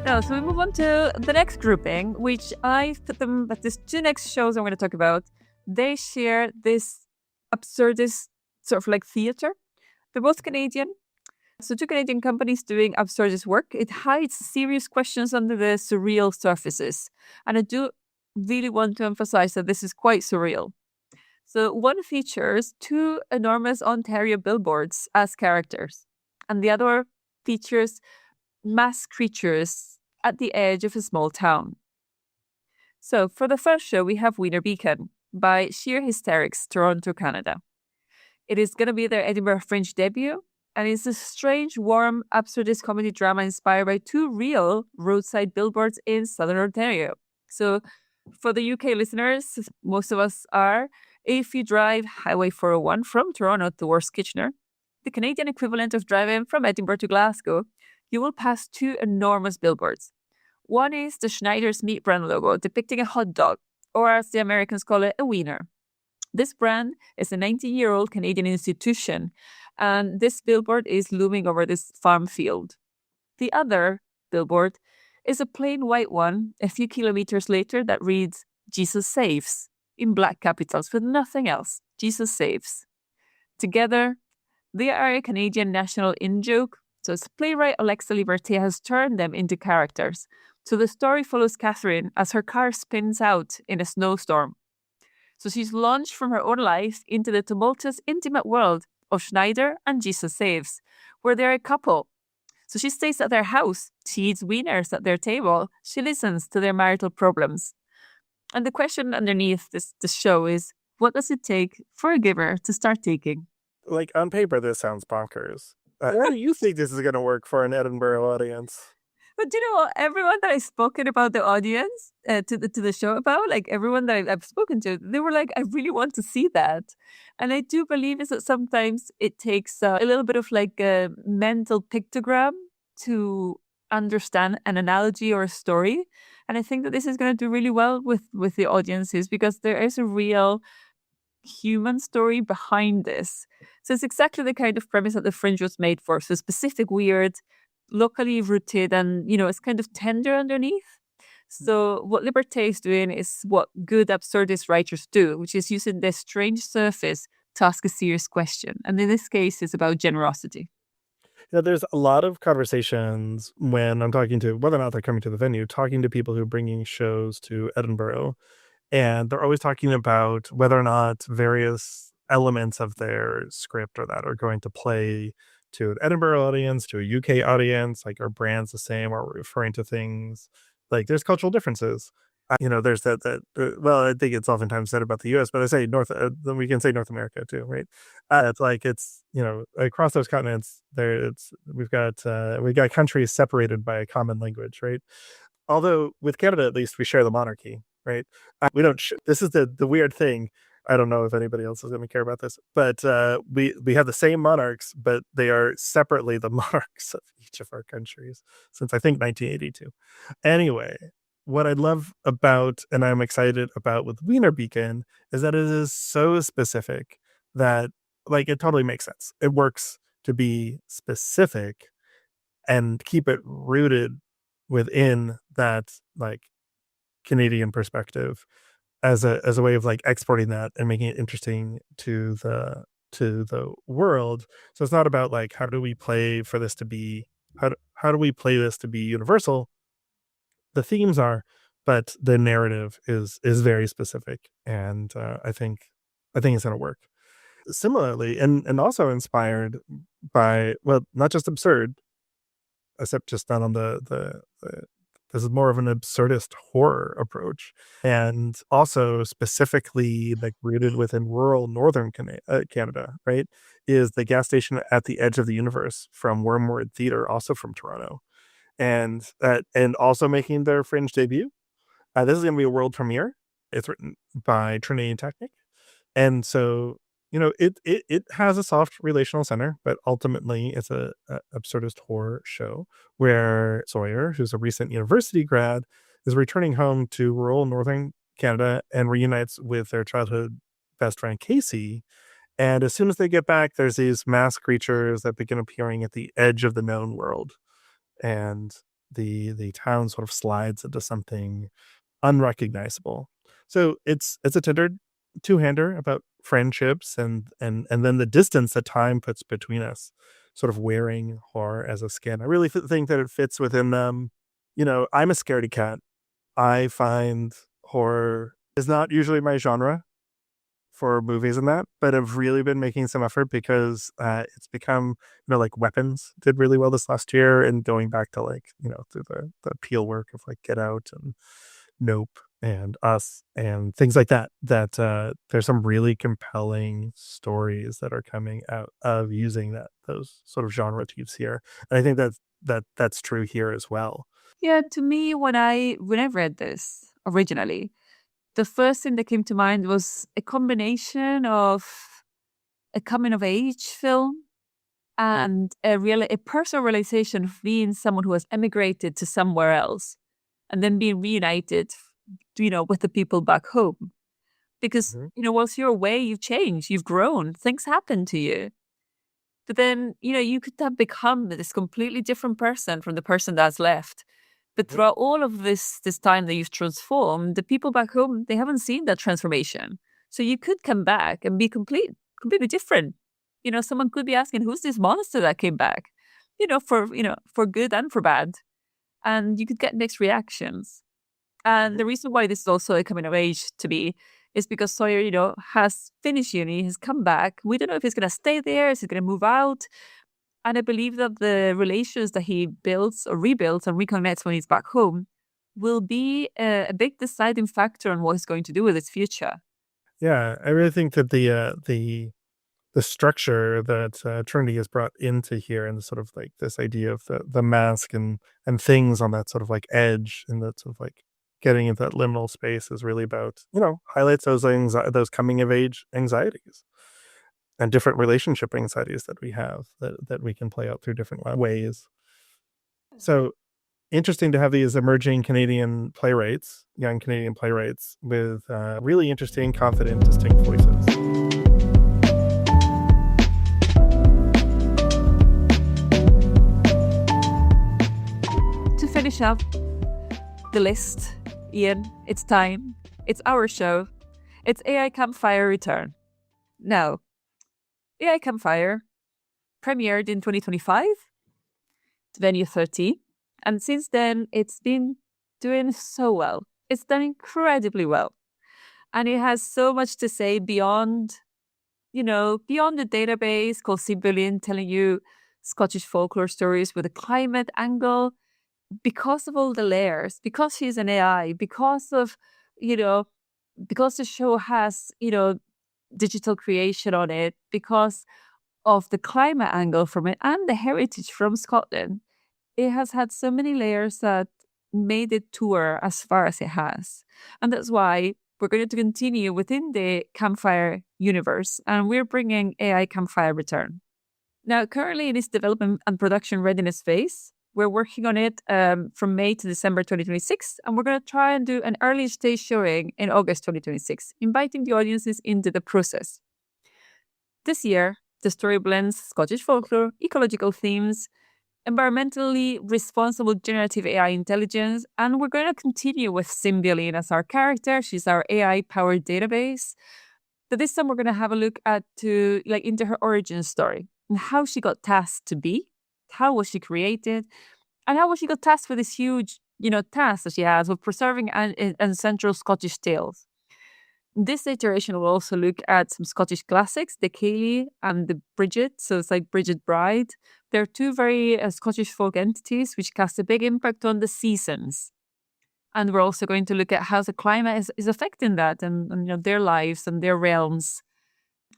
No, so we move on to the next grouping, which I put them, but these two next shows I'm going to talk about, they share this absurdist sort of like theater. They're both Canadian. So two Canadian companies doing absurdist work. It hides serious questions under the surreal surfaces. And I do really want to emphasize that this is quite surreal. So one features two enormous Ontario billboards as characters, and the other features mass creatures at the edge of a small town. So for the first show, we have Wiener Beacon by Sheer Hysterics, Toronto, Canada. It is going to be their Edinburgh Fringe debut, and it's a strange, warm, absurdist comedy drama inspired by two real roadside billboards in Southern Ontario. So for the UK listeners, most of us are, if you drive Highway 401 from Toronto towards Kitchener, the Canadian equivalent of driving from Edinburgh to Glasgow, you will pass two enormous billboards. One is the Schneider's meat brand logo depicting a hot dog, or as the Americans call it, a wiener. This brand is a 19-year-old Canadian institution, and this billboard is looming over this farm field. The other billboard is a plain white one a few kilometers later that reads, Jesus Saves, in black capitals with nothing else. Jesus Saves. Together, they are a Canadian national in-joke. So as playwright Alexa Liberté has turned them into characters. So the story follows Catherine as her car spins out in a snowstorm. So she's launched from her own life into the tumultuous, intimate world of Schneider and Jesus Saves, where they're a couple. So she stays at their house, she eats wieners at their table, she listens to their marital problems. And the question underneath this show is, what does it take for a giver to start taking? Like, on paper, this sounds bonkers. How do you think this is going to work for an Edinburgh audience? But do you know what? Everyone that I've spoken about the audience to the show about, like everyone that I've spoken to, they were like, I really want to see that. And I do believe is that sometimes it takes a little bit of like a mental pictogram to understand an analogy or a story. And I think that this is going to do really well with the audiences, because there is a real human story behind this. So it's exactly the kind of premise that the Fringe was made for. So specific, weird, locally rooted, and it's kind of tender underneath. So what Liberté is doing is what good absurdist writers do, which is using this strange surface to ask a serious question. And in this case, it's about generosity. There's a lot of conversations when I'm talking to, whether or not they're coming to the venue, talking to people who are bringing shows to Edinburgh. And they're always talking about whether or not various elements of their script or that are going to play to an Edinburgh audience, to a UK audience. Like, are brands the same? Are we referring to things? Like, there's cultural differences. There's well, I think it's oftentimes said about the US, but I say we can say North America too, right? It's across those continents, we've got countries separated by a common language, right? Although with Canada, at least, we share the monarchy, right? We don't. This is the weird thing. I don't know if anybody else is going to care about this, but we have the same monarchs, but they are separately the monarchs of each of our countries since I think 1982. Anyway, what I love about, and I'm excited about with Wiener Beacon, is that it is so specific that, like, it totally makes sense. It works to be specific and keep it rooted within that, like, Canadian perspective. as a way of like exporting that and making it interesting to the world. So it's not about like how do we play for this to be how do we play this to be universal. The themes are, but the narrative is very specific, and I think it's going to work. Similarly, and also inspired by, well, not just absurd, except just not on the this is more of an absurdist horror approach, and also specifically like rooted within rural northern Canada, right? Is the gas station at the edge of the universe from Wormwood Theatre, also from Toronto, and also making their Fringe debut. This is going to be a world premiere. It's written by Trinity Technic, and so it has a soft relational center, but ultimately it's a absurdist horror show where Sawyer, who's a recent university grad, is returning home to rural northern Canada and reunites with their childhood best friend Casey. And as soon as they get back, there's these mass creatures that begin appearing at the edge of the known world, and the town sort of slides into something unrecognizable. So it's a tendered two-hander about friendships and then the distance that time puts between us, sort of wearing horror as a skin. I really think that it fits within them. I'm a scaredy cat. I find horror is not usually my genre for movies and that, but I've really been making some effort because it's become, like Weapons did really well this last year, and going back to like, through the appeal work of like Get Out and Nope and Us and things like that, there's some really compelling stories that are coming out of using those sort of genre motifs here. And I think that's true here as well. Yeah, to me, when I read this originally, the first thing that came to mind was a combination of a coming of age film and a personal realization of being someone who has emigrated to somewhere else and then being reunited, with the people back home. Because, whilst you're away, you've changed, you've grown, things happen to you. But then, you could have become this completely different person from the person that's left. But throughout all of this time that you've transformed, the people back home, they haven't seen that transformation. So you could come back and be completely different. Someone could be asking, who's this monster that came back? For good and for bad. And you could get mixed reactions. And the reason why this is also a coming of age to me is because Sawyer, has finished uni, has come back. We don't know if he's going to stay there, is he going to move out? And I believe that the relations that he builds or rebuilds and reconnects when he's back home will be a big deciding factor on what he's going to do with his future. Yeah, I really think that the structure that Trinity has brought into here, and the sort of like this idea of the mask and things on that sort of like edge, and that sort of like getting into that liminal space, is really about, highlights those coming of age anxieties and different relationship anxieties that we have that we can play out through different ways. So interesting to have these emerging Canadian playwrights, young Canadian playwrights with really interesting, confident, distinct voices. To finish up the list, Ian, it's time. It's our show. It's AI Campfire Return. Now, AI Campfire premiered in 2025 to Venue 30. And since then, it's been doing so well. It's done incredibly well. And it has so much to say beyond the database called Cibullion, telling you Scottish folklore stories with a climate angle, because of all the layers, because she's an AI, because of, because the show has, digital creation on it, because of the climate angle from it and the heritage from Scotland. It has had so many layers that made it tour as far as it has. And that's why we're going to continue within the Campfire universe, and we're bringing AI Campfire Return. Now, currently in its development and production readiness phase, we're working on it from May to December 2026, and we're going to try and do an early stage showing in August 2026, inviting the audiences into the process. This year, the story blends Scottish folklore, ecological themes, environmentally responsible generative AI intelligence. And we're going to continue with Symbiolene as our character. She's our AI-powered database. So this time we're going to have a look into her origin story and how she got tasked to be, how was she created, and how was she got tasked with this huge, task that she has of preserving ancestral Scottish tales. This iteration will also look at some Scottish classics, the Ceilidh and the Bridget. So it's like Bridget Bride. They're two very Scottish folk entities which cast a big impact on the seasons. And we're also going to look at how the climate is affecting that and their lives and their realms.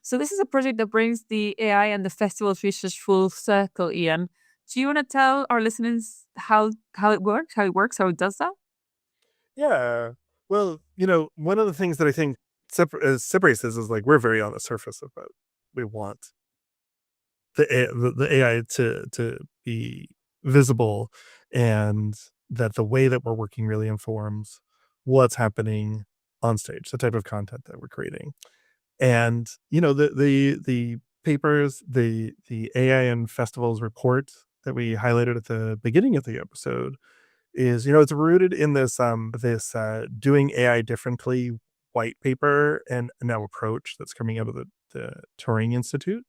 So this is a project that brings the AI and the festival research full circle, Ian. Do you want to tell our listeners how it works, how it does that? Yeah. Well, one of the things that I think separates this is like we're very on the surface of what we want the AI to be visible, and that the way that we're working really informs what's happening on stage, the type of content that we're creating. And the papers, the AI and festivals report that we highlighted at the beginning of the episode is it's rooted in this doing AI differently white paper and now approach that's coming out of the Turing Institute.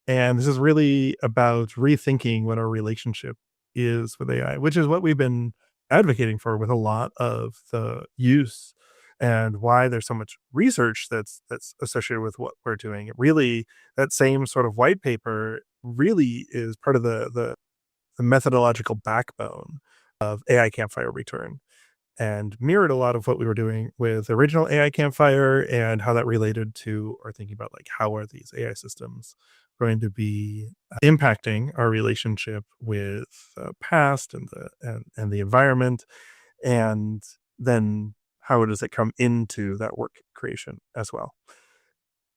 And this is really about rethinking what our relationship is with AI, which is what we've been advocating for with a lot of the use, and why there's so much research that's associated with what we're doing. It really, that same sort of white paper really is part of the methodological backbone of AI Campfire Return, and mirrored a lot of what we were doing with the original AI Campfire, and how that related to our thinking about like how are these AI systems going to be impacting our relationship with the past and the environment, and then how does it come into that work creation as well.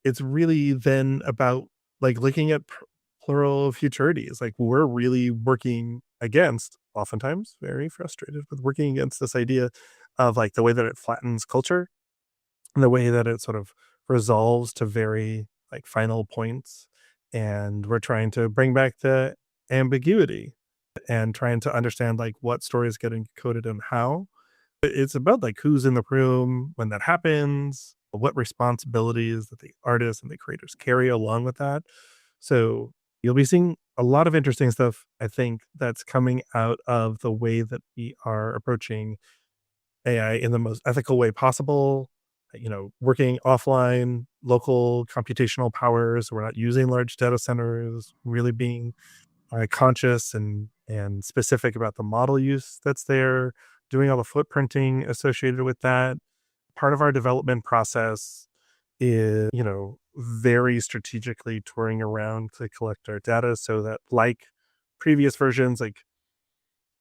It's really then about like looking at plural futurities. Like we're really working against, oftentimes very frustrated with working against this idea of like the way that it flattens culture and the way that it sort of resolves to very like final points. And we're trying to bring back the ambiguity and trying to understand like what story is getting coded and how. It's about like who's in the room when that happens, what responsibilities that the artists and the creators carry along with that. So you'll be seeing a lot of interesting stuff, I think, that's coming out of the way that we are approaching AI in the most ethical way possible. Working offline, local computational powers. We're not using large data centers, really being conscious and specific about the model use that's there, doing all the footprinting associated with that. Part of our development process is, very strategically touring around to collect our data so that, like previous versions, like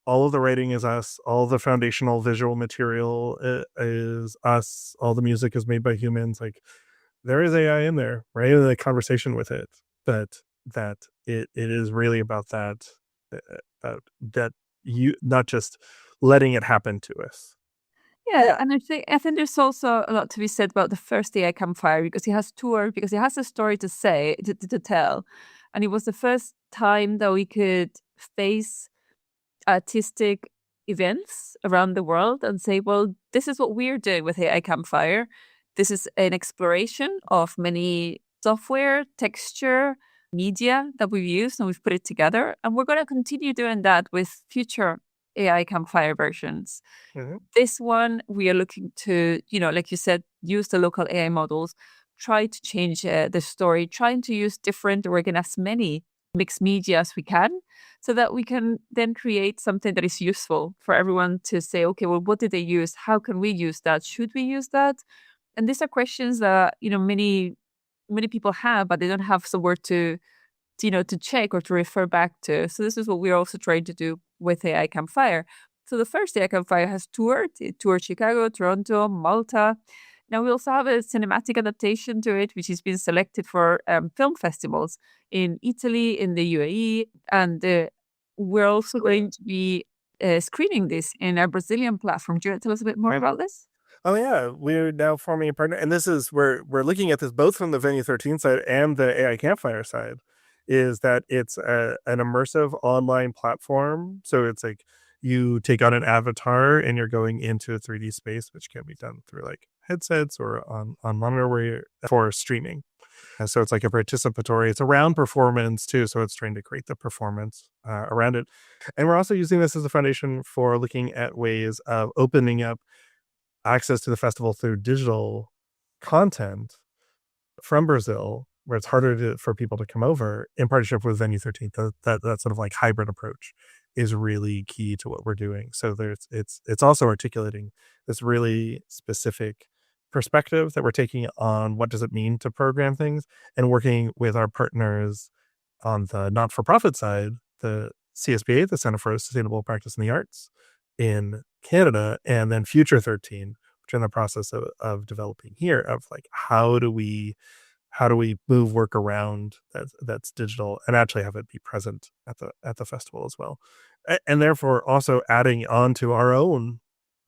all of the writing is us, all the foundational visual material is us, all the music is made by humans. Like there is AI in there, right? In the conversation with it, but that it is really about that, that you not just letting it happen to us. Yeah, and I think there's also a lot to be said about the first AI Campfire because it has toured, because it has a story to say to tell, and it was the first time that we could face artistic events around the world and say, well, this is what we're doing with AI Campfire. This is an exploration of many software, texture, media that we've used, and we've put it together, and we're going to continue doing that with future AI Campfire versions. Mm-hmm. This one, we are looking to, like you said, use the local AI models, try to change the story, trying to use different or again as many mixed media as we can, so that we can then create something that is useful for everyone to say, okay, well, what did they use? How can we use that? Should we use that? And these are questions that, many people have, but they don't have somewhere to check or to refer back to. So this is what we're also trying to do with AI Campfire. So the first AI Campfire has toured. It toured Chicago, Toronto, Malta. Now we also have a cinematic adaptation to it, which has been selected for film festivals in Italy, in the UAE, and we're also going to be screening this in our Brazilian platform. Do you want to tell us a bit more about this? Oh yeah, we're now forming a partner, and this is we're looking at this both from the Venue 13 side and the AI Campfire side. is that it's an immersive online platform. So it's like you take on an avatar and you're going into a 3D space, which can be done through like headsets or on monitor for streaming. And so it's like a participatory, it's around performance too. So it's trying to create the performance around it. And we're also using this as a foundation for looking at ways of opening up access to the festival through digital content from Brazil, where it's harder for people to come over, in partnership with Venue 13. That sort of like hybrid approach is really key to what we're doing. So it's also articulating this really specific perspective that we're taking on what does it mean to program things, and working with our partners on the not-for-profit side, the CSBA, the Center for Sustainable Practice in the Arts in Canada, and then Future 13, which are in the process of developing here, of like how do we move work around that's digital and actually have it be present at the festival as well, and therefore also adding on to our own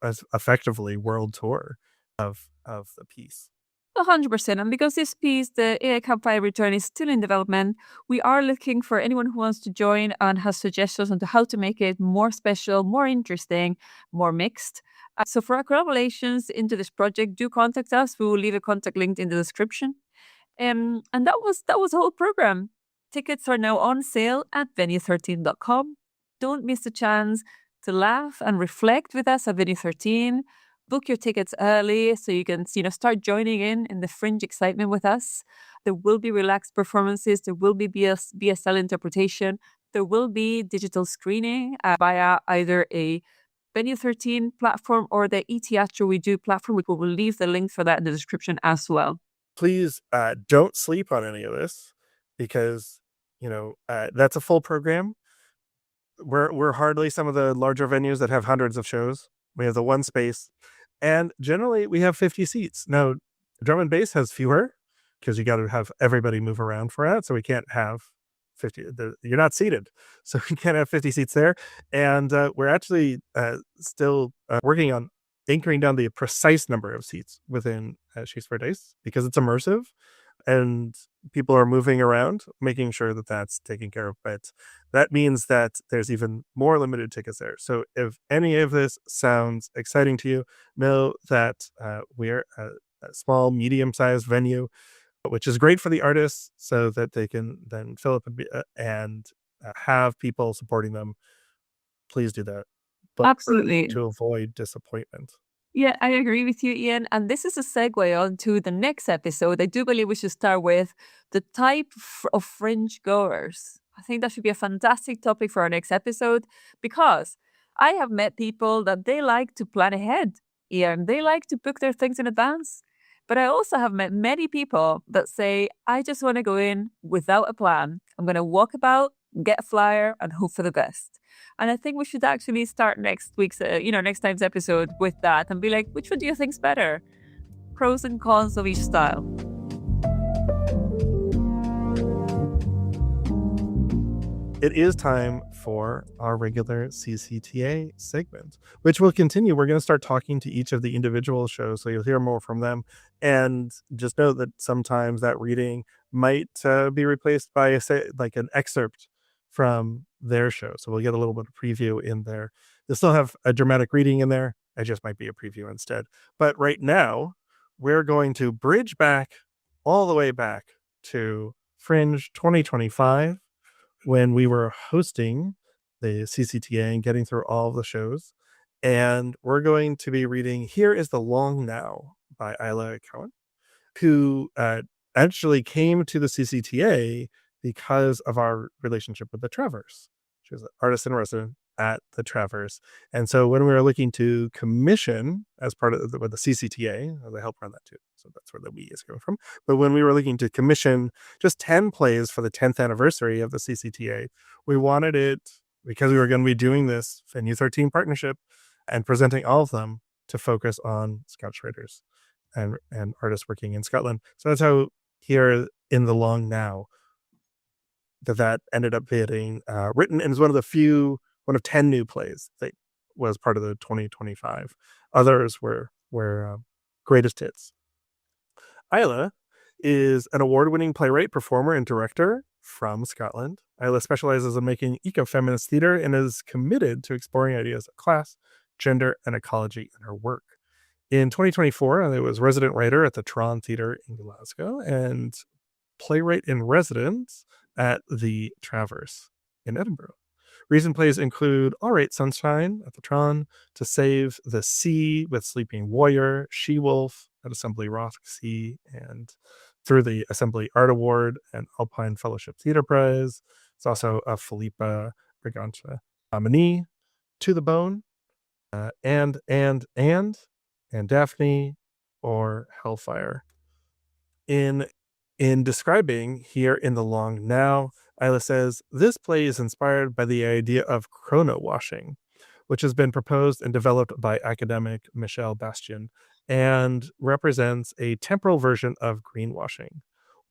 as effectively world tour of the piece. 100%. And because this piece, the AI Campfire Return, is still in development, we are looking for anyone who wants to join and has suggestions on how to make it more special, more interesting, more mixed. So for our collaborations into this project, do contact us. We will leave a contact link in the description. And that was the whole program. Tickets are now on sale at venue13.com. Don't miss the chance to laugh and reflect with us at Venue 13. Book your tickets early so you can, start joining in the Fringe excitement with us. There will be relaxed performances. There will be BSL interpretation. There will be digital screening via either a Venue 13 platform or the eTeatro We Do platform. We will leave the link for that in the description as well. Please don't sleep on any of this, because that's a full program. We're hardly some of the larger venues that have hundreds of shows. We have the one space, and generally we have 50 seats. Now, drum and bass has fewer because you got to have everybody move around for that. So we can't have 50. You're not seated, so we can't have 50 seats there. And we're actually still working on anchoring down the precise number of seats within She's for Dice, because it's immersive and people are moving around, making sure that that's taken care of. But that means that there's even more limited tickets there. So if any of this sounds exciting to you, know that we're a small, medium-sized venue, which is great for the artists so that they can then fill up and have people supporting them. Please do that. But Absolutely. to avoid disappointment. Yeah, I agree with you, Ian. And this is a segue on to the next episode. I do believe we should start with the type of fringe goers. I think that should be a fantastic topic for our next episode, because I have met people that they like to plan ahead, Ian. They like to book their things in advance. But I also have met many people that say, I just want to go in without a plan. I'm going to walk about, get a flyer, and hope for the best. And I think we should actually start next time's episode with that and be like, which one do you think's better? Pros and cons of each style. It is time for our regular CCTA segment, which will continue. We're going to start talking to each of the individual shows, so you'll hear more from them. And just know that sometimes that reading might be replaced by an excerpt from their show. So we'll get a little bit of preview in there. They'll still have a dramatic reading in there. It just might be a preview instead. But right now, we're going to bridge back all the way back to Fringe 2025, when we were hosting the CCTA and getting through all of the shows. And we're going to be reading Here is the Long Now by Isla Cowan, who actually came to the CCTA because of our relationship with the Travers. She was an artist in residence at the Travers. And so when we were looking to commission as part of the CCTA, they help run that too. So that's where the we is coming from. But when we were looking to commission just 10 plays for the 10th anniversary of the CCTA, we wanted it, because we were going to be doing this Venue 13 partnership and presenting all of them, to focus on Scots writers and artists working in Scotland. So that's how Here in the Long Now, that ended up getting written, and is one of 10 new plays that was part of the 2025. Others were greatest hits. Isla is an award-winning playwright, performer, and director from Scotland. Isla specializes in making ecofeminist theater and is committed to exploring ideas of class, gender, and ecology in her work. In 2024, I was resident writer at the Tron Theatre in Glasgow and playwright in residence at the Traverse in Edinburgh. Recent plays include All Right Sunshine at the Tron, To Save the Sea with Sleeping Warrior, She-Wolf at Assembly Roxy, and through the Assembly Art Award and Alpine Fellowship Theatre Prize. It's also a Philippa Briganta nominee, To the Bone, and Daphne or Hellfire. In describing Here in the Long Now, Isla says, this play is inspired by the idea of chrono-washing, which has been proposed and developed by academic Michel Bastien and represents a temporal version of greenwashing.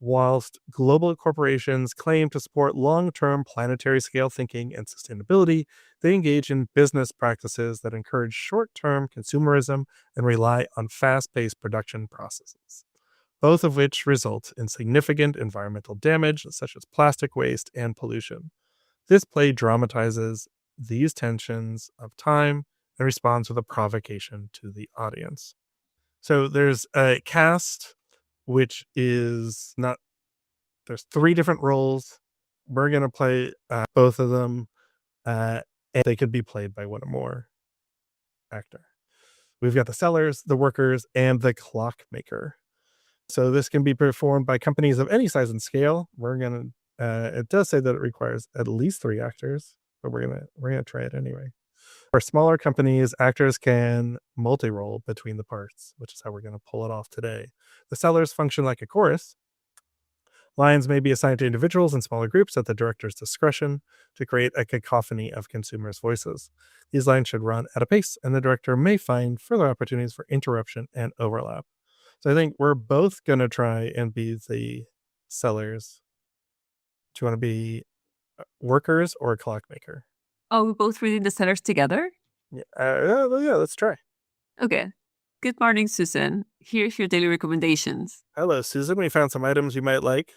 Whilst global corporations claim to support long-term planetary scale thinking and sustainability, they engage in business practices that encourage short-term consumerism and rely on fast-paced production processes, both of which result in significant environmental damage, such as plastic waste and pollution. This play dramatizes these tensions of time and responds with a provocation to the audience. So there's a cast, which is not, there's 3 different roles. We're going to play both of them, and they could be played by one or more actor. We've got the sellers, the workers, and the clockmaker. So this can be performed by companies of any size and scale. It does say that it requires at least 3 actors, but we're gonna try it anyway. For smaller companies, actors can multi-role between the parts, which is how we're gonna pull it off today. The sellers function like a chorus. Lines may be assigned to individuals in smaller groups at the director's discretion to create a cacophony of consumers' voices. These lines should run at a pace, and the director may find further opportunities for interruption and overlap. So I think we're both going to try and be the sellers. Do you want to be workers or a clockmaker? Oh, we're both reading the sellers together? Yeah, let's try. Okay. Good morning, Susan. Here's your daily recommendations. Hello, Susan. We found some items you might like.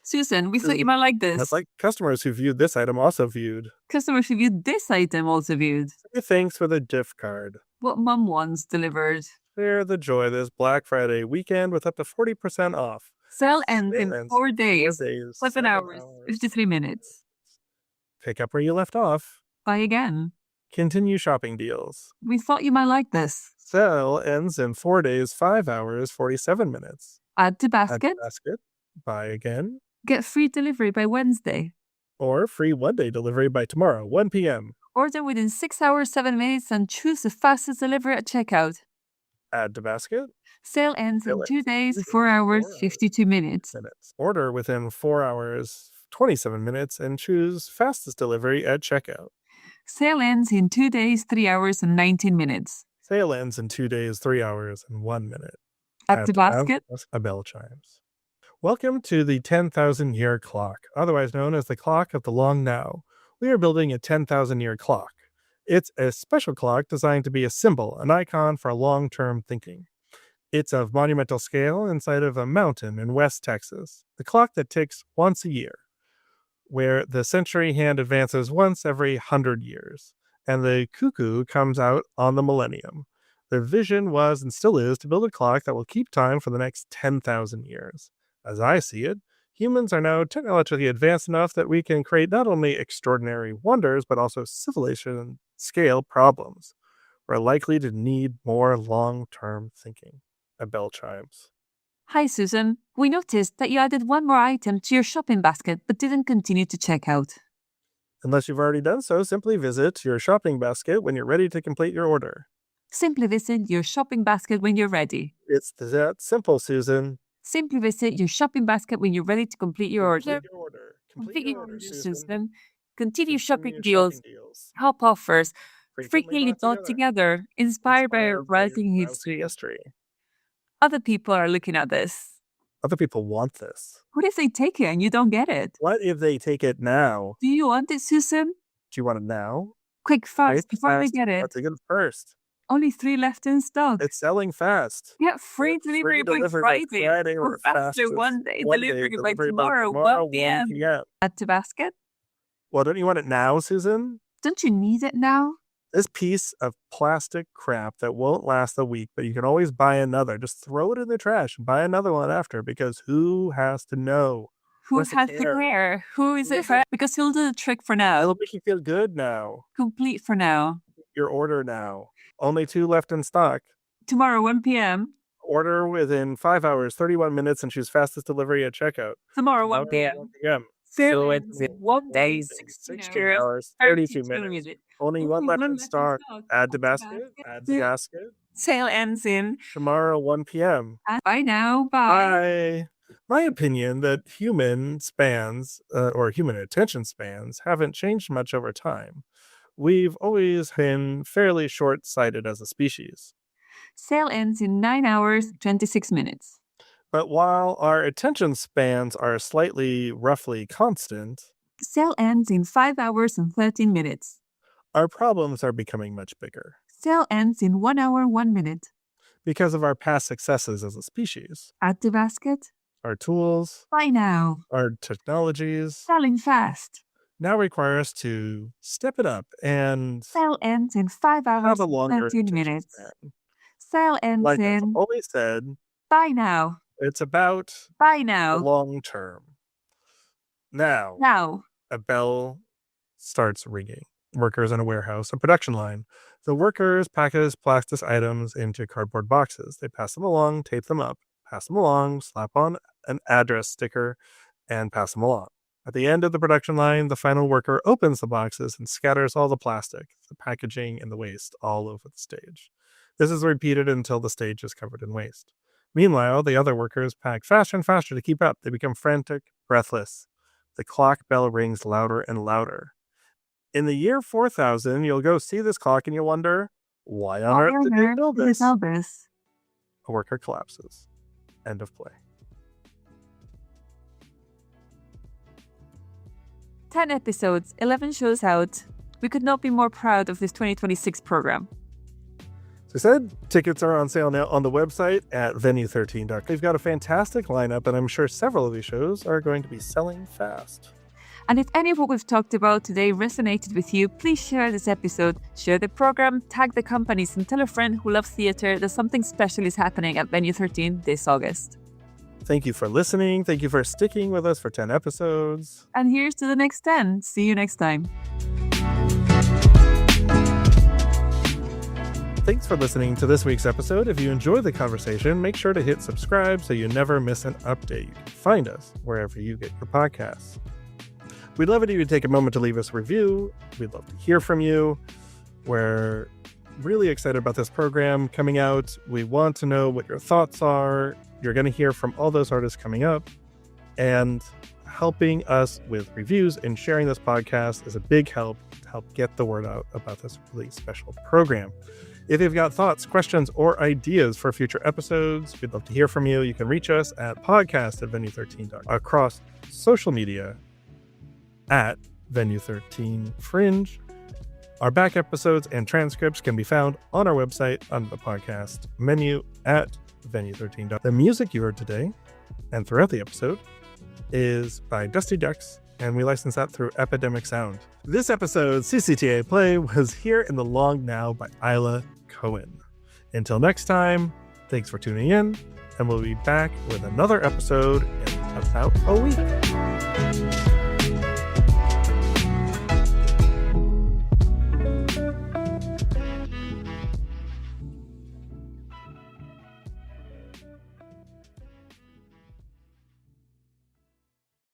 Susan, we thought you might like this. That's like customers who viewed this item also viewed. Customers who viewed this item also viewed. Thanks for the gift card. What Mum wants delivered. Share the joy this Black Friday weekend with up to 40% off. Sale ends in 4 days. 7 hours, 53 minutes. Pick up where you left off. Buy again. Continue shopping deals. We thought you might like this. Sale ends in 4 days, 5 hours, 47 minutes. Add to basket. Add to basket. Buy again. Get free delivery by Wednesday. Or free one-day delivery by tomorrow, 1 p.m. Order within 6 hours, 7 minutes and choose the fastest delivery at checkout. Add to basket. Sale ends in 2 days, 4 hours, 52 minutes. Order within 4 hours, 27 minutes and choose fastest delivery at checkout. Sale ends in 2 days, 3 hours and 19 minutes. Sale ends in 2 days, 3 hours and 1 minute. Add to basket. A bell chimes. Welcome to the 10,000-year clock, otherwise known as the Clock of the Long Now. We are building a 10,000-year clock. It's a special clock designed to be a symbol, an icon for long-term thinking. It's of monumental scale inside of a mountain in West Texas. The clock that ticks once a year, where the century hand advances once every 100 years, and the cuckoo comes out on the millennium. Their vision was and still is to build a clock that will keep time for the next 10,000 years. As I see it, humans are now technologically advanced enough that we can create not only extraordinary wonders, but also civilization-scale problems. We're likely to need more long-term thinking. A bell chimes. Hi, Susan. We noticed that you added one more item to your shopping basket, but didn't continue to check out. Unless you've already done so, simply visit your shopping basket when you're ready to complete your order. Simply visit your shopping basket when you're ready. It's that simple, Susan. Simply visit your shopping basket when you're ready to complete your order. Complete your order, Susan. Continue shopping deals. Help offers. Frequently thought together. Inspired by a rising history. Other people are looking at this. Other people want this. What if they take it and you don't get it? What if they take it now? Do you want it, Susan? Do you want it now? Quick, fast, before they get it. Let's take it first. Only 3 left in stock. It's selling fast. Yeah, free delivery by Friday. Or faster one day delivery by tomorrow, 1 p.m. Add to basket? Well, don't you want it now, Susan? Don't you need it now? This piece of plastic crap that won't last a week, but you can always buy another. Just throw it in the trash and buy another one after, because who has to know? Who has to care? Who is it for? Because he'll do the trick for now. It'll make you feel good now. Complete for now. Your order now. Only 2 left in stock. Tomorrow, 1 p.m. Order within 5 hours, 31 minutes, and choose fastest delivery at checkout. Tomorrow, 1 p.m. So it's 1 day, 16 hours, 32 minutes. Only 1 left in stock. Add to basket. Add to basket. Sale ends in tomorrow, 1 p.m. Bye now. Bye. My opinion that human spans or human attention spans haven't changed much over time. We've always been fairly short-sighted as a species. Sale ends in 9 hours, 26 minutes. But while our attention spans are slightly, roughly constant, sale ends in 5 hours and 13 minutes. Our problems are becoming much bigger. Sale ends in 1 hour, 1 minute. Because of our past successes as a species. Add to basket. Our tools. Buy now. Our technologies. Selling fast. Now require us to step it up and... Sale ends in 5 hours and 13 minutes. Span. Sale ends like in... I've always said... Buy now. It's about... Buy now. Long term. Now. A bell starts ringing. Workers in a warehouse, a production line. The workers package plastic items into cardboard boxes. They pass them along, tape them up, pass them along, slap on an address sticker, and pass them along. At the end of the production line, the final worker opens the boxes and scatters all the plastic, the packaging, and the waste all over the stage. This is repeated until the stage is covered in waste. Meanwhile, the other workers pack faster and faster to keep up. They become frantic, breathless. The clock bell rings louder and louder. In the year 4000, you'll go see this clock and you'll wonder, why on earth did they build this? A worker collapses. End of play. 10 episodes, 11 shows out. We could not be more proud of this 2026 program. So I said, tickets are on sale now on the website at venue13.com. We've got a fantastic lineup, and I'm sure several of these shows are going to be selling fast. And if any of what we've talked about today resonated with you, please share this episode, share the program, tag the companies, and tell a friend who loves theatre that something special is happening at Venue 13 this August. Thank you for listening. Thank you for sticking with us for 10 episodes. And here's to the next 10. See you next time. Thanks for listening to this week's episode. If you enjoyed the conversation, make sure to hit subscribe so you never miss an update. You can find us wherever you get your podcasts. We'd love it if you would take a moment to leave us a review. We'd love to hear from you. We're really excited about this program coming out. We want to know what your thoughts are. You're going to hear from all those artists coming up. And helping us with reviews and sharing this podcast is a big help to help get the word out about this really special program. If you've got thoughts, questions, or ideas for future episodes, we'd love to hear from you. You can reach us at podcast@venue13.com across social media at Venue13 Fringe. Our back episodes and transcripts can be found on our website under the podcast menu at Venue13. The music you heard today and throughout the episode is by Dusty Ducks, and we license that through Epidemic Sound. This episode's CCTA play was Here in the Long Now by Isla, Cowan. Until next time, thanks for tuning in, and we'll be back with another episode in about a week.